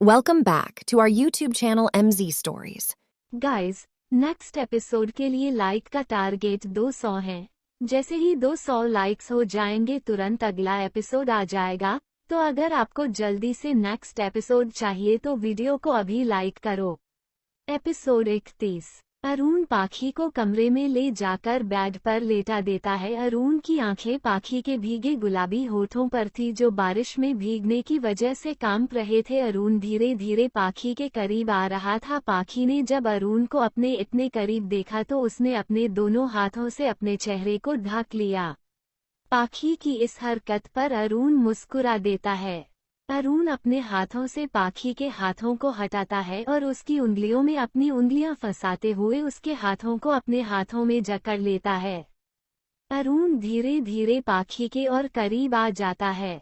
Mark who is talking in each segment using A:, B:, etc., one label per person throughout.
A: Welcome back to our YouTube channel MZ Stories.
B: Guys, next episode के लिए like का target 200 है। जैसे ही 200 लाइक्स हो जाएंगे तुरंत अगला एपिसोड आ जाएगा। तो अगर आपको जल्दी से नेक्स्ट एपिसोड चाहिए तो वीडियो को अभी लाइक करो। एपिसोड 31। अरुण पाखी को कमरे में ले जाकर बेड पर लेटा देता है। अरुण की आंखें पाखी के भीगे गुलाबी होठों पर थी जो बारिश में भीगने की वजह से कांप रहे थे। अरुण धीरे धीरे पाखी के करीब आ रहा था। पाखी ने जब अरुण को अपने इतने करीब देखा तो उसने अपने दोनों हाथों से अपने चेहरे को ढक लिया। पाखी की इस हरकत पर अरुण मुस्कुरा देता है। अरुण अपने हाथों से पाखी के हाथों को हटाता है और उसकी उंगलियों में अपनी उंगलियां फंसाते हुए उसके हाथों को अपने हाथों में जकड़ लेता है। अरुण धीरे धीरे पाखी के और करीब आ जाता है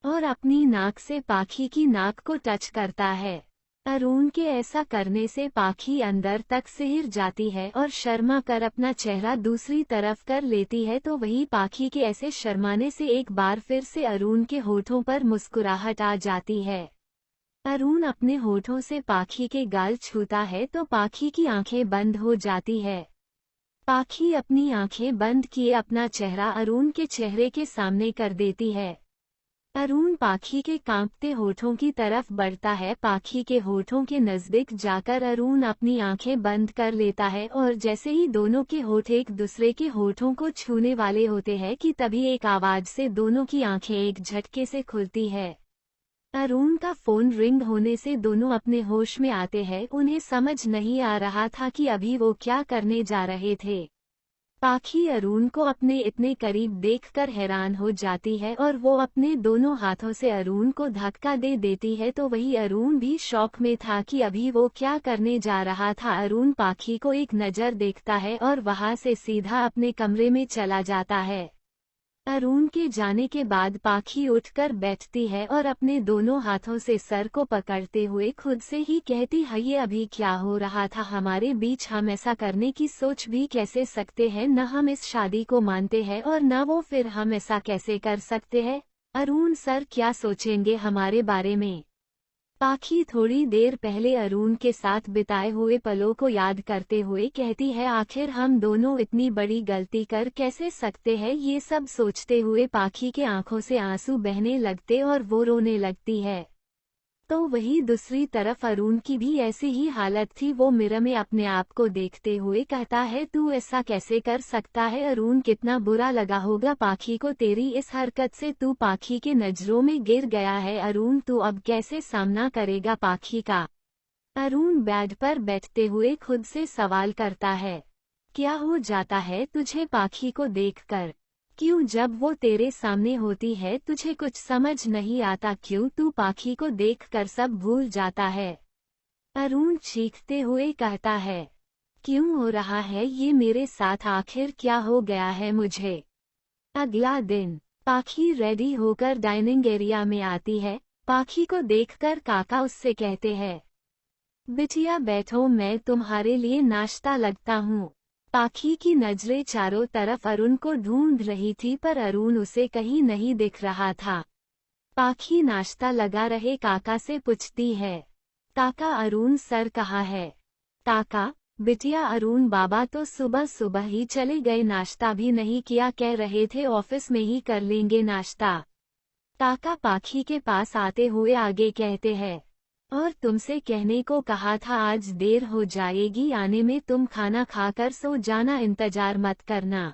B: और अपनी नाक से पाखी की नाक को टच करता है। अरुण के ऐसा करने से पाखी अंदर तक सिहर जाती है और शर्मा कर अपना चेहरा दूसरी तरफ कर लेती है। तो वही पाखी के ऐसे शर्माने से एक बार फिर से अरुण के होठों पर मुस्कुराहट आ जाती है। अरुण अपने होठों से पाखी के गाल छूता है तो पाखी की आंखें बंद हो जाती है। पाखी अपनी आंखें बंद किए अपना चेहरा अरुण के चेहरे के सामने कर देती है। अरुण पाखी के कांपते होठों की तरफ बढ़ता है। पाखी के होठों के नजदीक जाकर अरुण अपनी आंखें बंद कर लेता है और जैसे ही दोनों के होठ एक दूसरे के होठों को छूने वाले होते हैं कि तभी एक आवाज से दोनों की आंखें एक झटके से खुलती है। अरुण का फोन रिंग होने से दोनों अपने होश में आते हैं। उन्हें समझ नहीं आ रहा था कि अभी वो क्या करने जा रहे थे। पाखी अरुण को अपने इतने करीब देखकर हैरान हो जाती है और वो अपने दोनों हाथों से अरुण को धक्का दे देती है। तो वही अरुण भी शॉक में था कि अभी वो क्या करने जा रहा था। अरुण पाखी को एक नज़र देखता है और वहां से सीधा अपने कमरे में चला जाता है। अरुण के जाने के बाद पाखी उठकर बैठती है और अपने दोनों हाथों से सर को पकड़ते हुए खुद से ही कहती है, ये अभी क्या हो रहा था हमारे बीच? हम ऐसा करने की सोच भी कैसे सकते हैं? न हम इस शादी को मानते हैं और न वो, फिर हम ऐसा कैसे कर सकते हैं? अरुण सर क्या सोचेंगे हमारे बारे में? पाखी थोड़ी देर पहले अरुण के साथ बिताए हुए पलों को याद करते हुए कहती है, आखिर हम दोनों इतनी बड़ी गलती कर कैसे सकते हैं? ये सब सोचते हुए पाखी के आंखों से आंसू बहने लगते और वो रोने लगती है। तो वही दूसरी तरफ अरुण की भी ऐसी ही हालत थी। वो मिरर में अपने आप को देखते हुए कहता है, तू ऐसा कैसे कर सकता है? अरुण कितना बुरा लगा होगा पाखी को तेरी इस हरकत से। तू पाखी के नजरों में गिर गया है। अरुण तू अब कैसे सामना करेगा पाखी का? अरुण बेड पर बैठते हुए खुद से सवाल करता है, क्या हो जाता है तुझे पाखी को देखकर? क्यों जब वो तेरे सामने होती है तुझे कुछ समझ नहीं आता? क्यों तू पाखी को देखकर सब भूल जाता है? अरुण चीखते हुए कहता है, क्यों हो रहा है ये मेरे साथ? आखिर क्या हो गया है मुझे? अगला दिन पाखी रेडी होकर डाइनिंग एरिया में आती है। पाखी को देखकर काका उससे कहते हैं, बिटिया बैठो, मैं तुम्हारे लिए नाश्ता लगता हूँ। पाखी की नजरें चारों तरफ अरुण को ढूंढ रही थी पर अरुण उसे कहीं नहीं दिख रहा था। पाखी नाश्ता लगा रहे काका से पूछती है, काका अरुण सर कहाँ है? काका, बिटिया अरुण बाबा तो सुबह सुबह ही चले गए, नाश्ता भी नहीं किया, कह रहे थे ऑफिस में ही कर लेंगे नाश्ता। काका पाखी के पास आते हुए आगे कहते हैं, और तुमसे कहने को कहा था आज देर हो जाएगी आने में, तुम खाना खाकर सो जाना, इंतजार मत करना।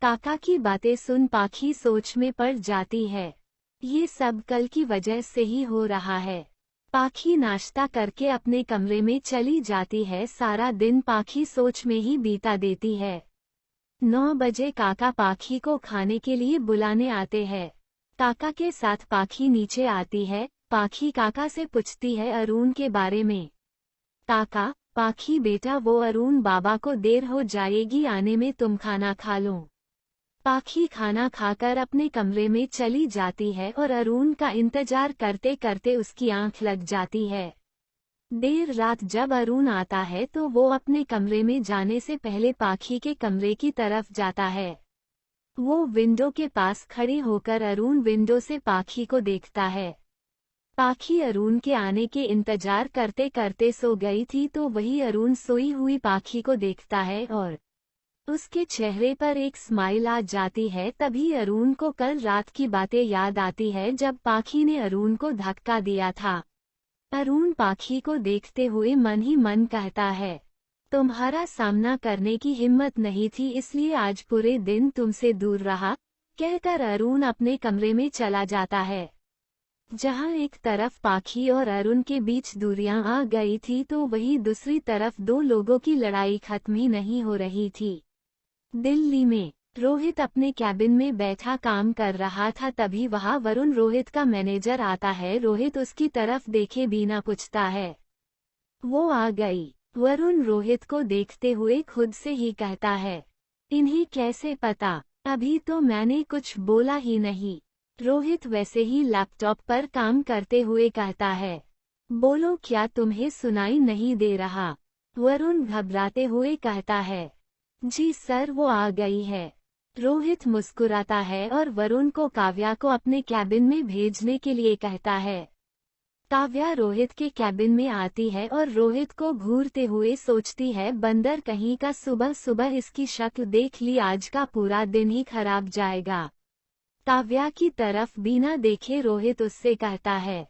B: काका की बातें सुन पाखी सोच में पड़ जाती है। ये सब कल की वजह से ही हो रहा है। पाखी नाश्ता करके अपने कमरे में चली जाती है। सारा दिन पाखी सोच में ही बीता देती है। 9 बजे काका पाखी को खाने के लिए बुलाने आते हैं। काका के साथ पाखी नीचे आती है। पाखी काका से पूछती है अरुण के बारे में। काका, पाखी बेटा वो अरुण बाबा को देर हो जाएगी आने में, तुम खाना खा लो। पाखी खाना खाकर अपने कमरे में चली जाती है और अरुण का इंतजार करते करते उसकी आंख लग जाती है। देर रात जब अरुण आता है तो वो अपने कमरे में जाने से पहले पाखी के कमरे की तरफ जाता है। वो विंडो के पास खड़े होकर अरुण विंडो से पाखी को देखता है। पाखी अरुण के आने के इंतजार करते करते सो गई थी तो वही अरुण सोई हुई पाखी को देखता है और उसके चेहरे पर एक स्माइल आ जाती है। तभी अरुण को कल रात की बातें याद आती है जब पाखी ने अरुण को धक्का दिया था। अरुण पाखी को देखते हुए मन ही मन कहता है, तुम्हारा सामना करने की हिम्मत नहीं थी इसलिए आज पूरे दिन तुमसे दूर रहा, कहकर अरुण अपने कमरे में चला जाता है। जहां एक तरफ पाखी और अरुण के बीच दूरियां आ गई थी तो वहीं दूसरी तरफ दो लोगों की लड़ाई खत्म ही नहीं हो रही थी। दिल्ली में रोहित अपने कैबिन में बैठा काम कर रहा था, तभी वहां वरुण रोहित का मैनेजर आता है। रोहित उसकी तरफ देखे बिना पूछता है, वो आ गई। वरुण रोहित को देखते हुए खुद से ही कहता है, इन्हें कैसे पता, अभी तो मैंने कुछ बोला ही नहीं। रोहित वैसे ही लैपटॉप पर काम करते हुए कहता है, बोलो क्या तुम्हें सुनाई नहीं दे रहा। वरुण घबराते हुए कहता है, जी सर वो आ गई है। रोहित मुस्कुराता है और वरुण को काव्या को अपने कैबिन में भेजने के लिए कहता है। काव्या रोहित के कैबिन में आती है और रोहित को घूरते हुए सोचती है, बंदर कहीं का, सुबह सुबह इसकी शक्ल देख ली, आज का पूरा दिन ही खराब जाएगा। काव्या की तरफ बिना देखे रोहित उससे कहता है,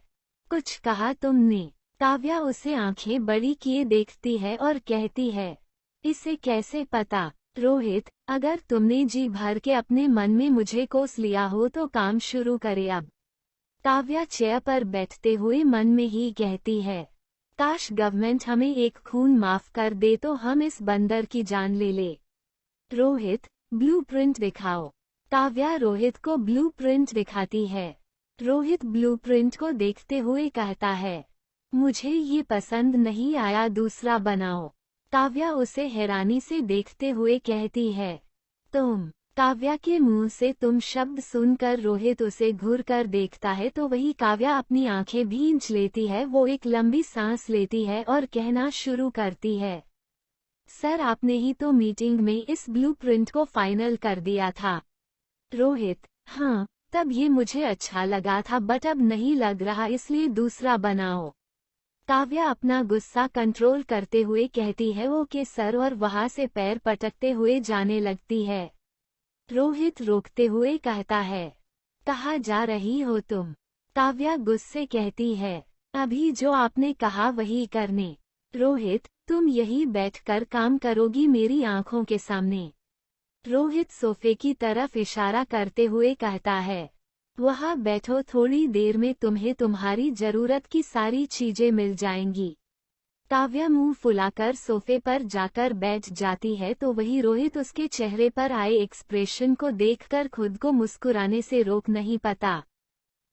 B: कुछ कहा तुमने? काव्या उसे आंखें बड़ी किए देखती है और कहती है, इसे कैसे पता? रोहित, अगर तुमने जी भर के अपने मन में मुझे कोस लिया हो तो काम शुरू करे अब। काव्या चेयर पर बैठते हुए मन में ही कहती है, काश गवर्नमेंट हमें एक खून माफ कर दे तो हम इस बंदर की जान ले ले। रोहित, ब्लूप्रिंट दिखाओ। काव्या रोहित को ब्लूप्रिंट दिखाती है। रोहित ब्लूप्रिंट को देखते हुए कहता है, मुझे ये पसंद नहीं आया, दूसरा बनाओ। काव्या उसे हैरानी से देखते हुए कहती है, तुम? काव्या के मुंह से तुम शब्द सुनकर रोहित उसे घूर कर देखता है तो वही काव्या अपनी आंखें भींच लेती है। वो एक लंबी सांस लेती है और कहना शुरू करती है, सर आपने ही तो मीटिंग में इस ब्लूप्रिंट को फाइनल कर दिया था। रोहित, हाँ, तब ये मुझे अच्छा लगा था बट अब नहीं लग रहा, इसलिए दूसरा बनाओ। काव्या अपना गुस्सा कंट्रोल करते हुए कहती है, ओके सर, और वहां से पैर पटकते हुए जाने लगती है। रोहित रोकते हुए कहता है, कहाँ जा रही हो तुम? काव्या गुस्से कहती है, अभी जो आपने कहा वही करने। रोहित, तुम यही बैठकर काम करोगी मेरी आंखों के सामने? रोहित सोफे की तरफ इशारा करते हुए कहता है, वहाँ बैठो, थोड़ी देर में तुम्हें तुम्हारी जरूरत की सारी चीजें मिल जाएंगी। काव्या मुंह फुलाकर सोफे पर जाकर बैठ जाती है तो वही रोहित उसके चेहरे पर आए एक्सप्रेशन को देखकर खुद को मुस्कुराने से रोक नहीं पाता।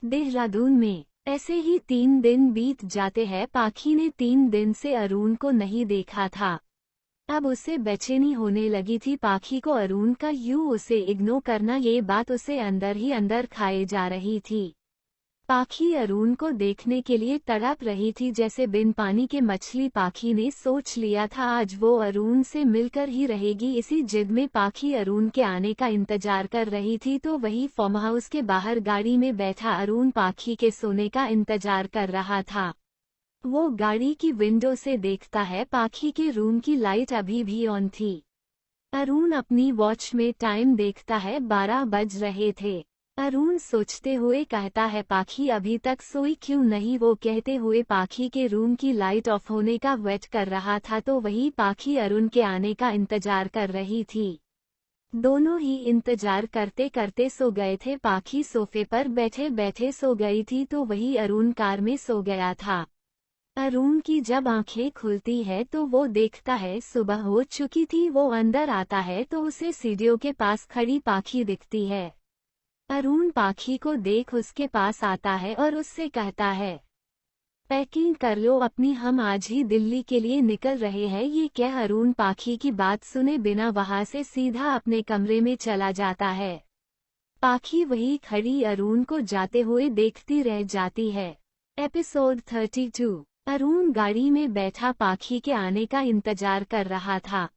B: देहरादून में ऐसे ही 3 दिन बीत जाते हैं। पाखी ने 3 दिन से अरुण को नहीं देखा था। अब उसे बेचैनी होने लगी थी। पाखी को अरुण का यूं उसे इग्नोर करना, ये बात उसे अंदर ही अंदर खाए जा रही थी। पाखी अरुण को देखने के लिए तड़प रही थी जैसे बिन पानी के मछली। पाखी ने सोच लिया था आज वो अरुण से मिलकर ही रहेगी। इसी जिद में पाखी अरुण के आने का इंतजार कर रही थी तो वही फार्म हाउस के बाहर गाड़ी में बैठा अरुण पाखी के सोने का इंतजार कर रहा था। वो गाड़ी की विंडो से देखता है, पाखी के रूम की लाइट अभी भी ऑन थी। अरुण अपनी वॉच में टाइम देखता है, 12 बज रहे थे। अरुण सोचते हुए कहता है, पाखी अभी तक सोई क्यों नहीं? वो कहते हुए पाखी के रूम की लाइट ऑफ होने का वेट कर रहा था तो वही पाखी अरुण के आने का इंतजार कर रही थी। दोनों ही इंतजार करते करते सो गए थे। पाखी सोफे पर बैठे बैठे सो गई थी तो वही अरुण कार में सो गया था। अरुण की जब आंखें खुलती है तो वो देखता है सुबह हो चुकी थी। वो अंदर आता है तो उसे सीढ़ियों के पास खड़ी पाखी दिखती है। अरुण पाखी को देख उसके पास आता है और उससे कहता है, पैकिंग कर लो अपनी, हम आज ही दिल्ली के लिए निकल रहे हैं। ये कह अरुण पाखी की बात सुने बिना वहां से सीधा अपने कमरे में चला जाता है। पाखी वही खड़ी अरुण को जाते हुए देखती रह जाती है। एपिसोड 32। अरुण गाड़ी में बैठा पाखी के आने का इंतजार कर रहा था।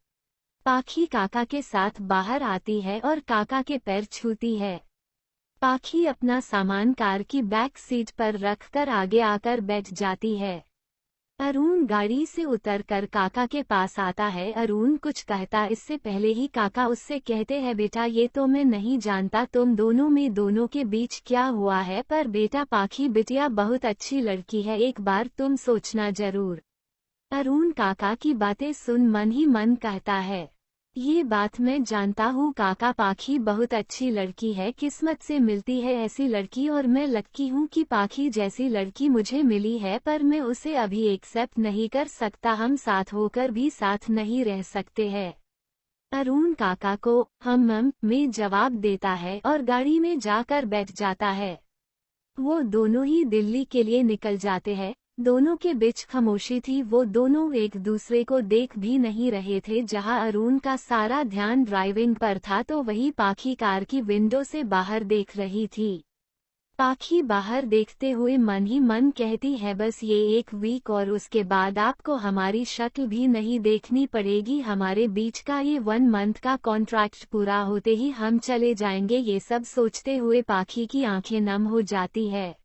B: पाखी काका के साथ बाहर आती है और काका के पैर छूती है। पाखी अपना सामान कार की बैक सीट पर रखकर आगे आकर बैठ जाती है। अरुण गाड़ी से उतरकर काका के पास आता है। अरुण कुछ कहता इससे पहले ही काका उससे कहते हैं, बेटा ये तो मैं नहीं जानता तुम दोनों के बीच क्या हुआ है, पर बेटा पाखी बिटिया बहुत अच्छी लड़की है, एक बार तुम सोचना जरूर। अरुण काका की बातें सुन मन ही मन कहता है, ये बात मैं जानता हूँ काका, पाखी बहुत अच्छी लड़की है, किस्मत से मिलती है ऐसी लड़की, और मैं लक्की हूँ कि पाखी जैसी लड़की मुझे मिली है, पर मैं उसे अभी एक्सेप्ट नहीं कर सकता, हम साथ होकर भी साथ नहीं रह सकते हैं। अरुण काका को हम में जवाब देता है और गाड़ी में जाकर बैठ जाता है। वो दोनों ही दिल्ली के लिए निकल जाते हैं। दोनों के बीच खामोशी थी, वो दोनों एक दूसरे को देख भी नहीं रहे थे। जहां अरुण का सारा ध्यान ड्राइविंग पर था तो वही पाखी कार की विंडो से बाहर देख रही थी। पाखी बाहर देखते हुए मन ही मन कहती है, बस ये एक वीक और उसके बाद आपको हमारी शक्ल भी नहीं देखनी पड़ेगी, हमारे बीच का ये 1 मंथ का कॉन्ट्रैक्ट पूरा होते ही हम चले जाएंगे। ये सब सोचते हुए पाखी की आंखें नम हो जाती है।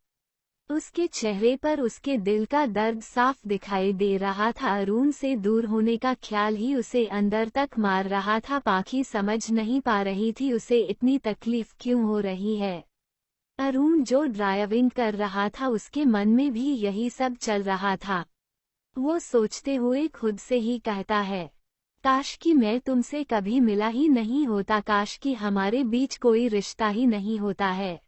B: उसके चेहरे पर उसके दिल का दर्द साफ दिखाई दे रहा था। अरुण से दूर होने का ख्याल ही उसे अंदर तक मार रहा था। पाखी समझ नहीं पा रही थी उसे इतनी तकलीफ क्यों हो रही है। अरुण जो ड्राइविंग कर रहा था उसके मन में भी यही सब चल रहा था। वो सोचते हुए खुद से ही कहता है, काश कि मैं तुमसे कभी मिला ही नहीं होता, काश कि हमारे बीच कोई रिश्ता ही नहीं होता है।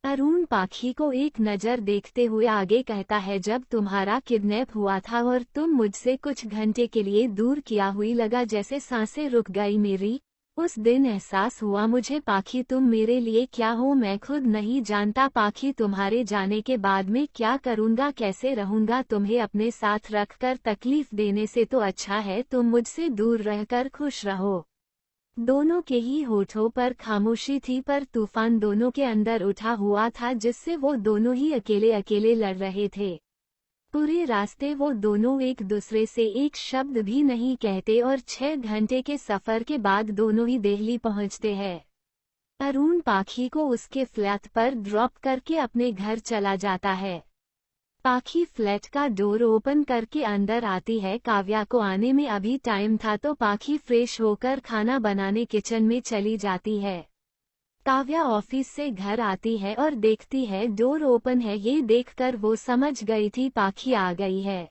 B: अरुण पाखी को एक नज़र देखते हुए आगे कहता है, जब तुम्हारा किडनैप हुआ था और तुम मुझसे कुछ घंटे के लिए दूर किया हुई लगा जैसे सांसें रुक गई मेरी, उस दिन एहसास हुआ मुझे पाखी तुम मेरे लिए क्या हो मैं खुद नहीं जानता। पाखी तुम्हारे जाने के बाद मैं क्या करूँगा, कैसे रहूँगा, तुम्हें अपने साथ रखकर तकलीफ देने से तो अच्छा है तुम मुझसे दूर रहकर खुश रहो। दोनों के ही होठों पर खामोशी थी, पर तूफान दोनों के अंदर उठा हुआ था जिससे वो दोनों ही अकेले अकेले लड़ रहे थे। पूरे रास्ते वो दोनों एक दूसरे से एक शब्द भी नहीं कहते और 6 घंटे के सफर के बाद दोनों ही दिल्ली पहुंचते हैं। अरुण पाखी को उसके फ्लैट पर ड्रॉप करके अपने घर चला जाता है। पाखी फ्लैट का डोर ओपन करके अंदर आती है। काव्या को आने में अभी टाइम था तो पाखी फ्रेश होकर खाना बनाने किचन में चली जाती है। काव्या ऑफिस से घर आती है और देखती है डोर ओपन है। ये देखकर वो समझ गई थी पाखी आ गई है।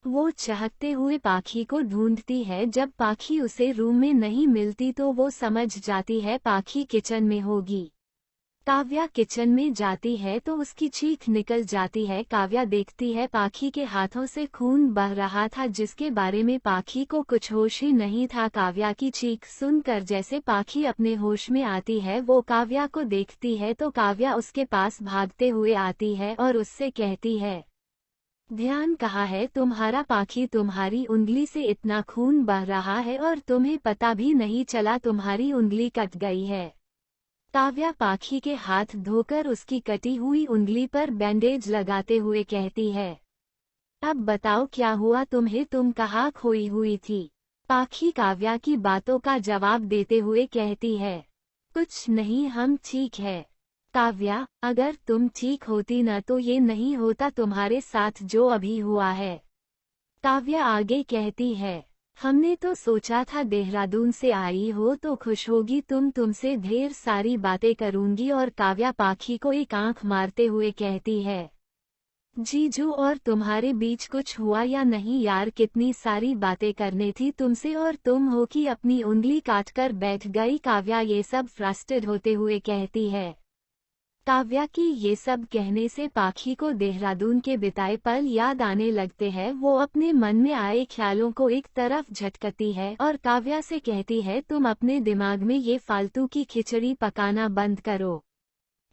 B: वो चहकते हुए पाखी को ढूंढती है। जब पाखी उसे रूम में नहीं मिलती तो वो समझ जाती है पाखी किचन में होगी। काव्या किचन में जाती है तो उसकी चीख निकल जाती है। काव्या देखती है पाखी के हाथों से खून बह रहा था जिसके बारे में पाखी को कुछ होश ही नहीं था। काव्या की चीख सुनकर जैसे पाखी अपने होश में आती है, वो काव्या को देखती है तो काव्या उसके पास भागते हुए आती है और उससे कहती है, ध्यान कहाँ है तुम्हारा पाखी, तुम्हारी उंगली से इतना खून बह रहा है और तुम्हें पता भी नहीं चला तुम्हारी उंगली कट गई है। काव्या पाखी के हाथ धोकर उसकी कटी हुई उंगली पर बैंडेज लगाते हुए कहती है, अब बताओ क्या हुआ तुम्हें, तुम कहाँ खोई हुई थी। पाखी काव्या की बातों का जवाब देते हुए कहती है, कुछ नहीं हम ठीक है। काव्या, अगर तुम ठीक होती न तो ये नहीं होता तुम्हारे साथ जो अभी हुआ है। काव्या आगे कहती है, हमने तो सोचा था देहरादून से आई हो तो खुश होगी तुमसे ढेर सारी बातें करूंगी। और काव्या पाखी को एक आंख मारते हुए कहती है, जीजू और तुम्हारे बीच कुछ हुआ या नहीं यार, कितनी सारी बातें करने थी तुमसे और तुम हो कि अपनी उंगली काटकर बैठ गई। काव्या ये सब फ्रस्ट्रेट होते हुए कहती है। काव्या की ये सब कहने से पाखी को देहरादून के बिताए पल याद आने लगते हैं। वो अपने मन में आए ख्यालों को एक तरफ झटकती है और काव्या से कहती है, तुम अपने दिमाग में ये फालतू की खिचड़ी पकाना बंद करो,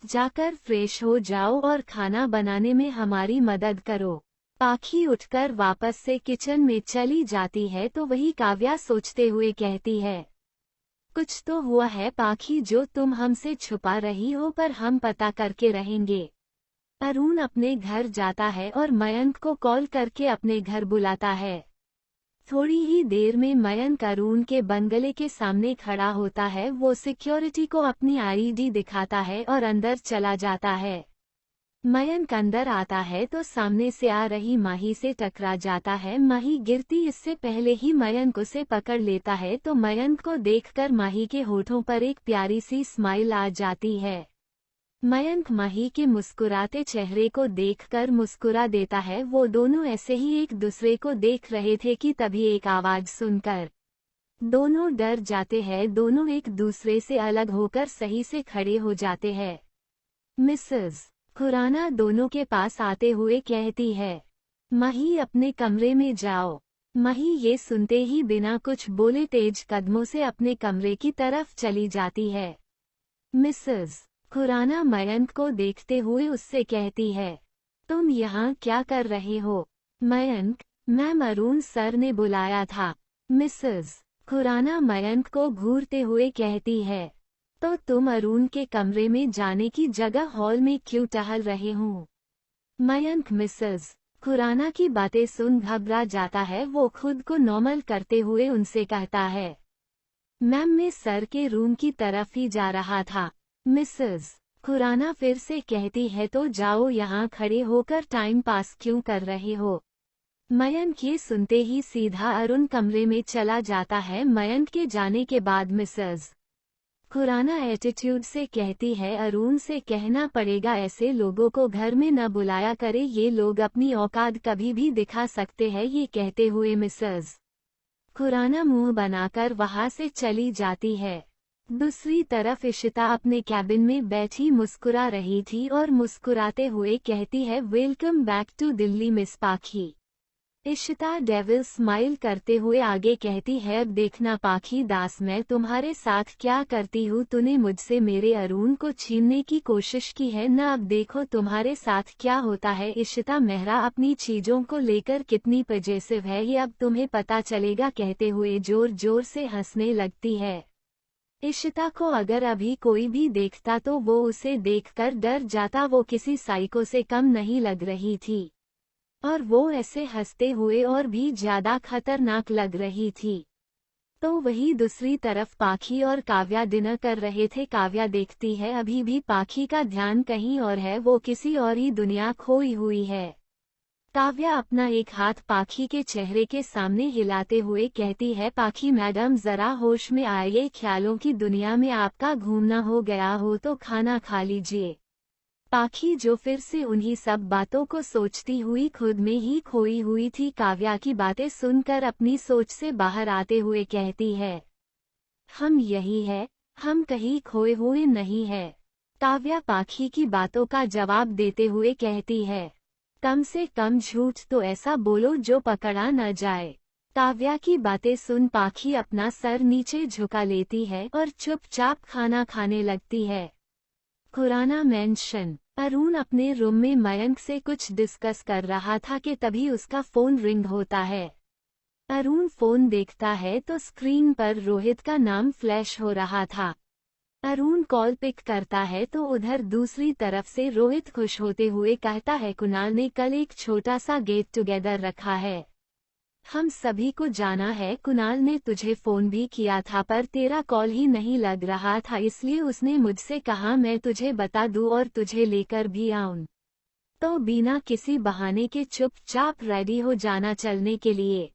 B: जाकर फ्रेश हो जाओ और खाना बनाने में हमारी मदद करो। पाखी उठकर वापस से किचन में चली जाती है तो वही काव्या सोचते हुए कहती है, कुछ तो हुआ है पाखी जो तुम हमसे छुपा रही हो, पर हम पता करके रहेंगे। अरुण अपने घर जाता है और मयंक को कॉल करके अपने घर बुलाता है। थोड़ी ही देर में मयंक अरुण के बंगले के सामने खड़ा होता है। वो सिक्योरिटी को अपनी आईडी दिखाता है और अंदर चला जाता है। मयंक अंदर आता है तो सामने से आ रही माही से टकरा जाता है। माही गिरती इससे पहले ही मयंक उसे पकड़ लेता है तो मयंक को देखकर माही के होठों पर एक प्यारी सी स्माइल आ जाती है। मयंक माही के मुस्कुराते चेहरे को देखकर मुस्कुरा देता है। वो दोनों ऐसे ही एक दूसरे को देख रहे थे कि तभी एक आवाज सुनकर दोनों डर जाते हैं। दोनों एक दूसरे से अलग होकर सही से खड़े हो जाते हैं। मिसेस खुराना दोनों के पास आते हुए कहती है, माही अपने कमरे में जाओ। माही ये सुनते ही बिना कुछ बोले तेज कदमों से अपने कमरे की तरफ चली जाती है। मिसेस खुराना मयंक को देखते हुए उससे कहती है, तुम यहाँ क्या कर रहे हो? मयंक, मैम अरुण सर ने बुलाया था। मिसेस खुराना मयंक को घूरते हुए कहती है, तो तुम अरुण के कमरे में जाने की जगह हॉल में क्यों टहल रहे हो? मयंक मिसेस खुराना की बातें सुन घबरा जाता है। वो खुद को नॉर्मल करते हुए उनसे कहता है, मैम मैं सर के रूम की तरफ ही जा रहा था। मिसेस खुराना फिर से कहती है, तो जाओ, यहाँ खड़े होकर टाइम पास क्यों कर रहे हो? मयंक ये सुनते ही सीधा अरुण कमरे में चला जाता है। मयंक के जाने के बाद मिसेस खुराना एटीट्यूड से कहती है, अरुण से कहना पड़ेगा ऐसे लोगों को घर में न बुलाया करे, ये लोग अपनी औकात कभी भी दिखा सकते हैं। ये कहते हुए मिसेस खुराना मुंह बनाकर वहां से चली जाती है। दूसरी तरफ इशिता अपने कैबिन में बैठी मुस्कुरा रही थी और मुस्कुराते हुए कहती है, welcome back to Delhi miss Pakhi. Ishita devil smile करते हुए आगे कहती है, अब देखना पाखी दास मैं तुम्हारे साथ क्या करती हूँ। तूने मुझसे मेरे अरुण को छीनने की कोशिश की है न, अब देखो तुम्हारे साथ क्या होता है। इशिता मेहरा अपनी चीजों को लेकर कितनी पजेसिव है ये अब तुम्हें पता चलेगा, कहते हुए जोर जोर से हंसने लगती है। इशिता को अगर अभी कोई भी देखता तो वो उसे देखकर डर जाता। वो किसी साइको से कम नहीं लग रही थी और वो ऐसे हंसते हुए और भी ज्यादा खतरनाक लग रही थी। तो वही दूसरी तरफ पाखी और काव्या डिनर कर रहे थे। काव्या देखती है अभी भी पाखी का ध्यान कहीं और है, वो किसी और ही दुनिया खोई हुई है। काव्या अपना एक हाथ पाखी के चेहरे के सामने हिलाते हुए कहती है, पाखी मैडम जरा होश में आइए, ख्यालों की दुनिया में आपका घूमना हो गया हो तो खाना खा लीजिए। पाखी जो फिर से उन्हीं सब बातों को सोचती हुई खुद में ही खोई हुई थी, काव्या की बातें सुनकर अपनी सोच से बाहर आते हुए कहती है, हम यही है, हम कहीं खोए हुए नहीं है। काव्या पाखी की बातों का जवाब देते हुए कहती है, कम से कम झूठ तो ऐसा बोलो जो पकड़ा न जाए। काव्या की बातें सुन पाखी अपना सर नीचे झुका लेती है और चुपचाप खाना खाने लगती है। खुराना मेंशन। अरुण अपने रूम में मयंक से कुछ डिस्कस कर रहा था कि तभी उसका फोन रिंग होता है। अरुण फोन देखता है तो स्क्रीन पर रोहित का नाम फ्लैश हो रहा था। अरुण कॉल पिक करता है तो उधर दूसरी तरफ से रोहित खुश होते हुए कहता है, कुणाल ने कल एक छोटा सा गेट टुगेदर रखा है, हम सभी को जाना है। कुणाल ने तुझे फोन भी किया था पर तेरा कॉल ही नहीं लग रहा था, इसलिए उसने मुझसे कहा मैं तुझे बता दूं और तुझे लेकर भी आऊं। तो बिना किसी बहाने के चुपचाप रेडी हो जाना चलने के लिए।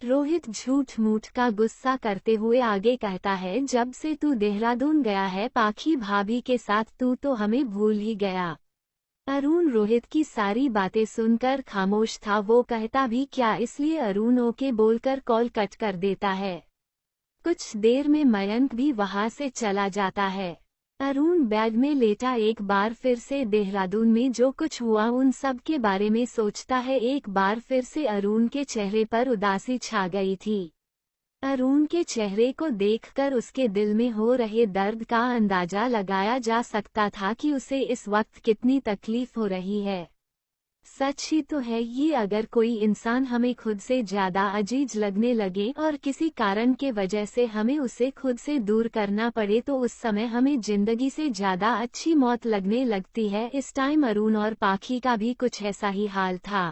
B: रोहित झूठ मूठ का गुस्सा करते हुए आगे कहता है, जब से तू देहरादून गया है पाखी भाभी के साथ तू तो हमें भूल ही गया। अरुण रोहित की सारी बातें सुनकर खामोश था। वो कहता भी क्या, इसलिए अरुण ओके बोलकर कॉल कट कर देता है। कुछ देर में मयंक भी वहां से चला जाता है। अरुण बेड में लेटा एक बार फिर से देहरादून में जो कुछ हुआ उन सब के बारे में सोचता है। एक बार फिर से अरुण के चेहरे पर उदासी छा गई थी। अरुण के चेहरे को देखकर उसके दिल में हो रहे दर्द का अंदाजा लगाया जा सकता था कि उसे इस वक्त कितनी तकलीफ हो रही है। सच ही तो है ये, अगर कोई इंसान हमें खुद से ज्यादा अजीज लगने लगे और किसी कारण के वजह से हमें उसे खुद से दूर करना पड़े तो उस समय हमें जिंदगी से ज्यादा अच्छी मौत लगने लगती है। इस टाइम अरुण और पाखी का भी कुछ ऐसा ही हाल था।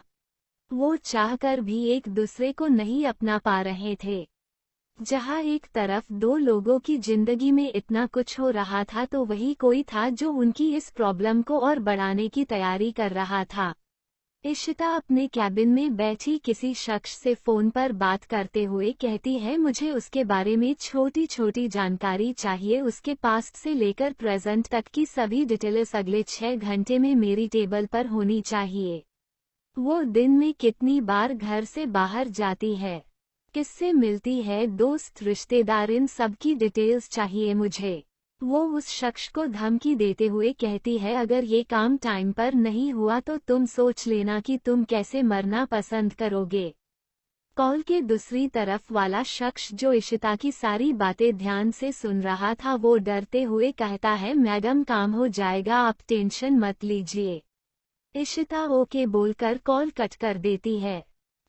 B: वो चाहकर भी एक दूसरे को नहीं अपना पा रहे थे। जहाँ एक तरफ दो लोगों की जिंदगी में इतना कुछ हो रहा था तो वही कोई था जो उनकी इस प्रॉब्लम को और बढ़ाने की तैयारी कर रहा था। इशिता अपने कैबिन में बैठी किसी शख्स से फोन पर बात करते हुए कहती है, मुझे उसके बारे में छोटी छोटी जानकारी चाहिए। उसके पास्ट से लेकर प्रेजेंट तक की सभी डिटेल्स अगले 6 घंटे में मेरी टेबल पर होनी चाहिए। वो दिन में कितनी बार घर से बाहर जाती है, किससे मिलती है, दोस्त रिश्तेदार, इन सब की डिटेल्स चाहिए मुझे। वो उस शख्स को धमकी देते हुए कहती है, अगर ये काम टाइम पर नहीं हुआ तो तुम सोच लेना कि तुम कैसे मरना पसंद करोगे। कॉल के दूसरी तरफ वाला शख्स जो इशिता की सारी बातें ध्यान से सुन रहा था वो डरते हुए कहता है, मैडम काम हो जाएगा, आप टेंशन मत लीजिए। इशिता ओके बोलकर कॉल कट कर देती है।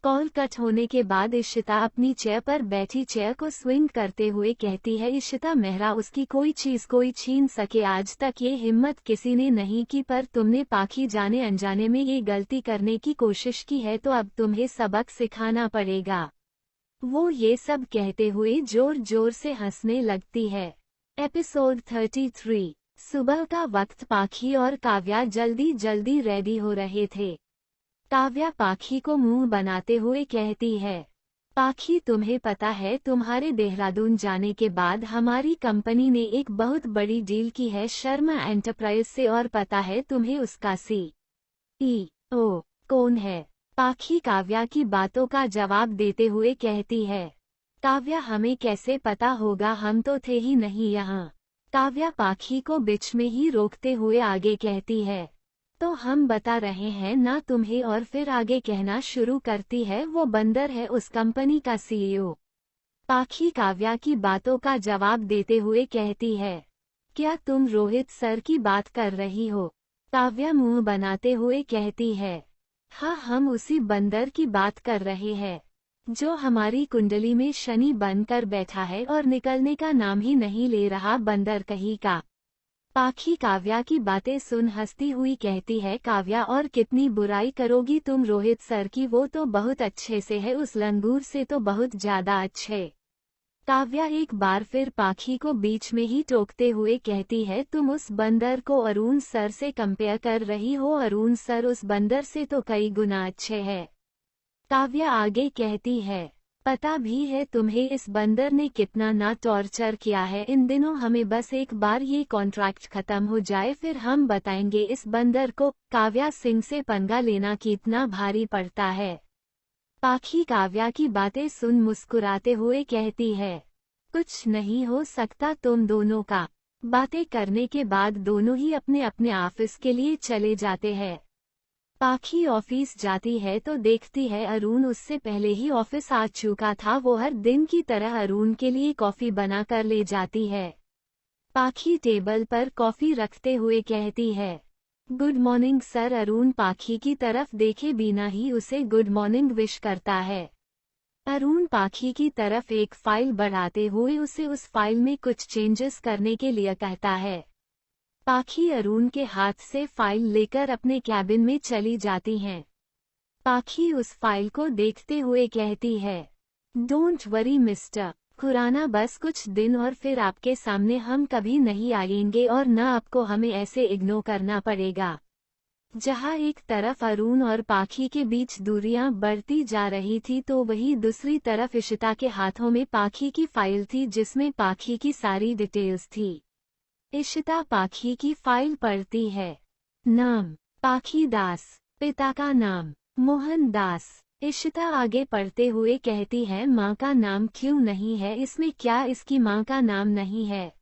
B: कॉल कट होने के बाद इशिता अपनी चेयर पर बैठी चेयर को स्विंग करते हुए कहती है, इशिता मेहरा, उसकी कोई चीज कोई छीन सके, आज तक ये हिम्मत किसी ने नहीं की, पर तुमने पाखी जाने अनजाने में ये गलती करने की कोशिश की है तो अब तुम्हें सबक सिखाना पड़ेगा। वो ये सब कहते हुए जोर जोर से हंसने लगती है। एपिसोड 33। सुबह का वक्त पाखी और काव्या जल्दी जल्दी रेडी हो रहे थे। काव्या पाखी को मुंह बनाते हुए कहती है, पाखी तुम्हें पता है तुम्हारे देहरादून जाने के बाद हमारी कंपनी ने एक बहुत बड़ी डील की है शर्मा एंटरप्राइज से, और पता है तुम्हें उसका CEO कौन है? पाखी काव्या की बातों का जवाब देते हुए कहती है, काव्या हमें कैसे पता होगा, हम तो थे ही नहीं यहाँ। काव्या पाखी को बीच में ही रोकते हुए आगे कहती है, तो हम बता रहे हैं ना तुम्हें, और फिर आगे कहना शुरू करती है, वो बंदर है उस कंपनी का CEO। पाखी काव्या की बातों का जवाब देते हुए कहती है, क्या तुम रोहित सर की बात कर रही हो? काव्या मुंह बनाते हुए कहती है, हाँ हम उसी बंदर की बात कर रहे हैं जो हमारी कुंडली में शनि बनकर बैठा है और निकलने का नाम ही नहीं ले रहा, बंदर कहीं का। पाखी काव्या की बातें सुन हंसती हुई कहती है, काव्या और कितनी बुराई करोगी तुम रोहित सर की, वो तो बहुत अच्छे से है, उस लंगूर से तो बहुत ज्यादा अच्छे। काव्या एक बार फिर पाखी को बीच में ही टोकते हुए कहती है, तुम उस बंदर को अरुण सर से कंपेयर कर रही हो, अरुण सर उस बंदर से तो कई गुना अच्छे हैं। काव्या आगे कहती है, पता भी है तुम्हें इस बंदर ने कितना ना टॉर्चर किया है इन दिनों, हमें बस एक बार ये कॉन्ट्रैक्ट खत्म हो जाए फिर हम बताएंगे इस बंदर को काव्या सिंह से पंगा लेना कितना भारी पड़ता है। पाखी काव्या की बातें सुन मुस्कुराते हुए कहती है, कुछ नहीं हो सकता तुम दोनों का। बातें करने के बाद दोनों ही अपने अपने ऑफिस के लिए चले जाते हैं। पाखी ऑफिस जाती है तो देखती है अरुण उससे पहले ही ऑफिस आ चुका था। वो हर दिन की तरह अरुण के लिए कॉफी बना कर ले जाती है। पाखी टेबल पर कॉफी रखते हुए कहती है, गुड मॉर्निंग सर। अरुण पाखी की तरफ देखे बिना ही उसे गुड मॉर्निंग विश करता है। अरुण पाखी की तरफ एक फाइल बढ़ाते हुए उसे उस फाइल में कुछ चेंजेस करने के लिए कहता है। पाखी अरुण के हाथ से फाइल लेकर अपने कैबिन में चली जाती हैं। पाखी उस फाइल को देखते हुए कहती है, डोंट वरी मिस्टर खुराना, बस कुछ दिन और फिर आपके सामने हम कभी नहीं आएंगे और न आपको हमें ऐसे इग्नोर करना पड़ेगा। जहाँ एक तरफ अरुण और पाखी के बीच दूरियां बढ़ती जा रही थी तो वही दूसरी तरफ इशिता के हाथों में पाखी की फाइल थी जिसमें पाखी की सारी डिटेल्स थी। इशिता पाखी की फाइल पढ़ती है। नाम पाखी दास, पिता का नाम मोहन दास। इशिता आगे पढ़ते हुए कहती है, माँ का नाम क्यों नहीं है इसमें, क्या इसकी माँ का नाम नहीं है?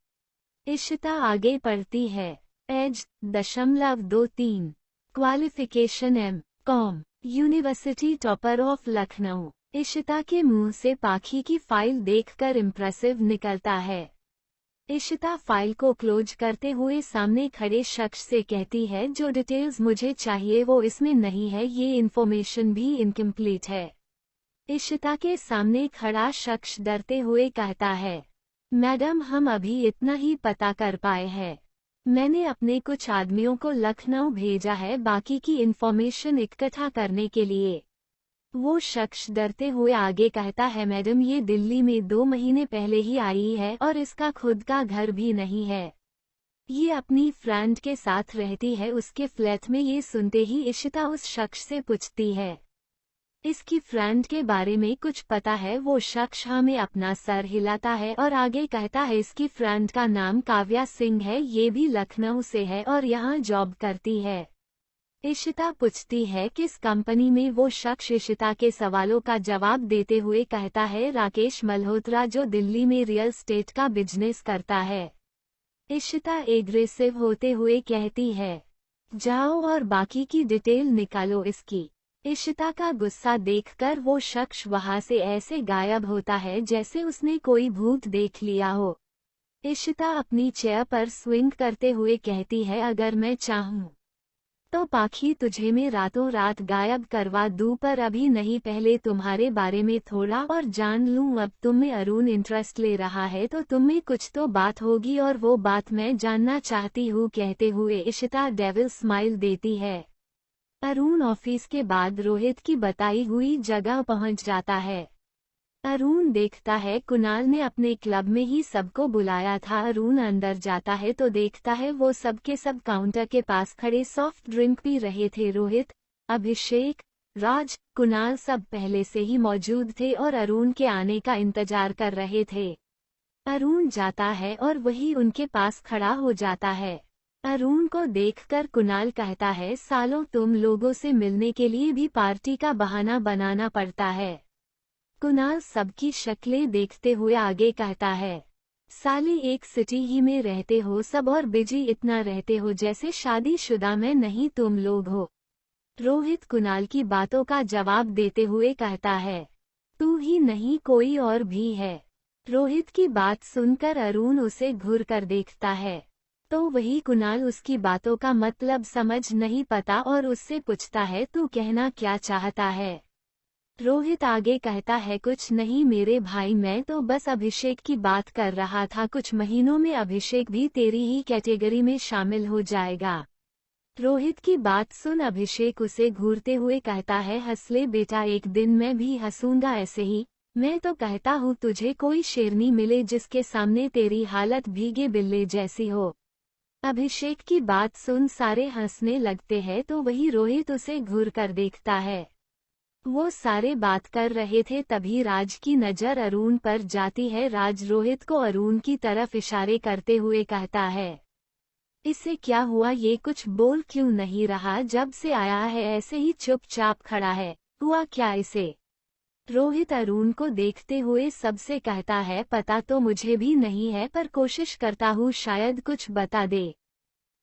B: इशिता आगे पढ़ती है, age 0.23, qualification M.Com, university topper of Lucknow. Ishita के मुंह से पाखी की फाइल देखकर इम्प्रेसिव निकलता है। इशिता फाइल को क्लोज करते हुए सामने खड़े शख्स से कहती है, जो डिटेल्स मुझे चाहिए वो इसमें नहीं है, ये इन्फॉर्मेशन भी इनकम्प्लीट है। इशिता के सामने खड़ा शख्स डरते हुए कहता है, मैडम हम अभी इतना ही पता कर पाए हैं। मैंने अपने कुछ आदमियों को लखनऊ भेजा है बाकी की इन्फॉर्मेशन इकट्ठा करने के लिए। वो शख्स डरते हुए आगे कहता है, मैडम ये दिल्ली में 2 महीने पहले ही आई है और इसका खुद का घर भी नहीं है। ये अपनी फ्रेंड के साथ रहती है उसके फ्लैट में। ये सुनते ही इशिता उस शख्स से पूछती है, इसकी फ्रेंड के बारे में कुछ पता है? वो शख्स हमें अपना सर हिलाता है और आगे कहता है, इसकी फ्रेंड का नाम काव्या सिंह है, ये भी लखनऊ से है और यहाँ जॉब करती है। इशिता पूछती है किस कंपनी में? वो शख्स इशिता के सवालों का जवाब देते हुए कहता है, राकेश मल्होत्रा, जो दिल्ली में रियल एस्टेट का बिजनेस करता है। इशिता एग्रेसिव होते हुए कहती है, जाओ और बाकी की डिटेल निकालो इसकी। इशिता का गुस्सा देखकर वो शख्स वहां से ऐसे गायब होता है जैसे उसने कोई भूत देख लिया हो। इशिता अपनी चेयर पर स्विंग करते हुए कहती है, अगर मैं चाहूं तो पाखी तुझे मैं रातों रात गायब करवा दूं, पर अभी नहीं, पहले तुम्हारे बारे में थोड़ा और जान लूं। अब तुम में अरुण इंटरेस्ट ले रहा है तो तुम में कुछ तो बात होगी और वो बात मैं जानना चाहती हूँ। कहते हुए इशिता डेविल स्माइल देती है। अरुण ऑफिस के बाद रोहित की बताई हुई जगह पहुंच जाता है। अरुण देखता है कुणाल ने अपने क्लब में ही सबको बुलाया था। अरुण अंदर जाता है तो देखता है वो सब के सब काउंटर के पास खड़े सॉफ्ट ड्रिंक पी रहे थे। रोहित, अभिषेक, राज, कुणाल सब पहले से ही मौजूद थे और अरुण के आने का इंतजार कर रहे थे। अरुण जाता है और वही उनके पास खड़ा हो जाता है। अरुण को देखकर कुणाल कहता है, सालों तुम लोगों से मिलने के लिए भी पार्टी का बहाना बनाना पड़ता है। कुणाल सबकी शक्लें देखते हुए आगे कहता है, साली एक सिटी ही में रहते हो सब और बिजी इतना रहते हो जैसे शादीशुदा मैं नहीं तुम लोग हो। रोहित कुणाल की बातों का जवाब देते हुए कहता है, तू ही नहीं कोई और भी है। रोहित की बात सुनकर अरुण उसे घूर कर देखता है तो वही कुणाल उसकी बातों का मतलब समझ नहीं पाता और उससे पूछता है, तू कहना क्या चाहता है? रोहित आगे कहता है, कुछ नहीं मेरे भाई, मैं तो बस अभिषेक की बात कर रहा था। कुछ महीनों में अभिषेक भी तेरी ही कैटेगरी में शामिल हो जाएगा। रोहित की बात सुन अभिषेक उसे घूरते हुए कहता है, हंस ले बेटा, एक दिन मैं भी हंसूंगा ऐसे ही। मैं तो कहता हूँ तुझे कोई शेरनी मिले जिसके सामने तेरी हालत भीगे बिल्ले जैसी हो। अभिषेक की बात सुन सारे हंसने लगते हैं तो वही रोहित उसे घूर कर देखता है। वो सारे बात कर रहे थे तभी राज की नज़र अरुण पर जाती है। राज रोहित को अरुण की तरफ इशारे करते हुए कहता है, इसे क्या हुआ? ये कुछ बोल क्यों नहीं रहा? जब से आया है ऐसे ही चुपचाप खड़ा है, हुआ क्या इसे? रोहित अरुण को देखते हुए सबसे कहता है, पता तो मुझे भी नहीं है पर कोशिश करता हूँ शायद कुछ बता दे।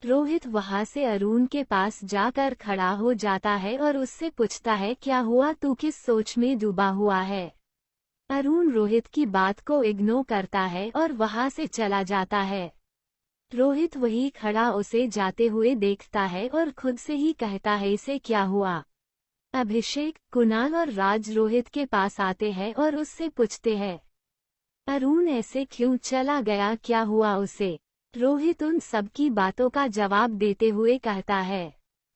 B: रोहित वहां से अरुण के पास जाकर खड़ा हो जाता है और उससे पूछता है, क्या हुआ? तू किस सोच में डूबा हुआ है? अरुण रोहित की बात को इग्नोर करता है और वहां से चला जाता है। रोहित वही खड़ा उसे जाते हुए देखता है और खुद से ही कहता है, इसे क्या हुआ? अभिषेक, कुणाल और राज रोहित के पास आते हैं और उससे पूछते हैं, अरुण ऐसे क्यों चला गया? क्या हुआ उसे? रोहित उन सबकी बातों का जवाब देते हुए कहता है,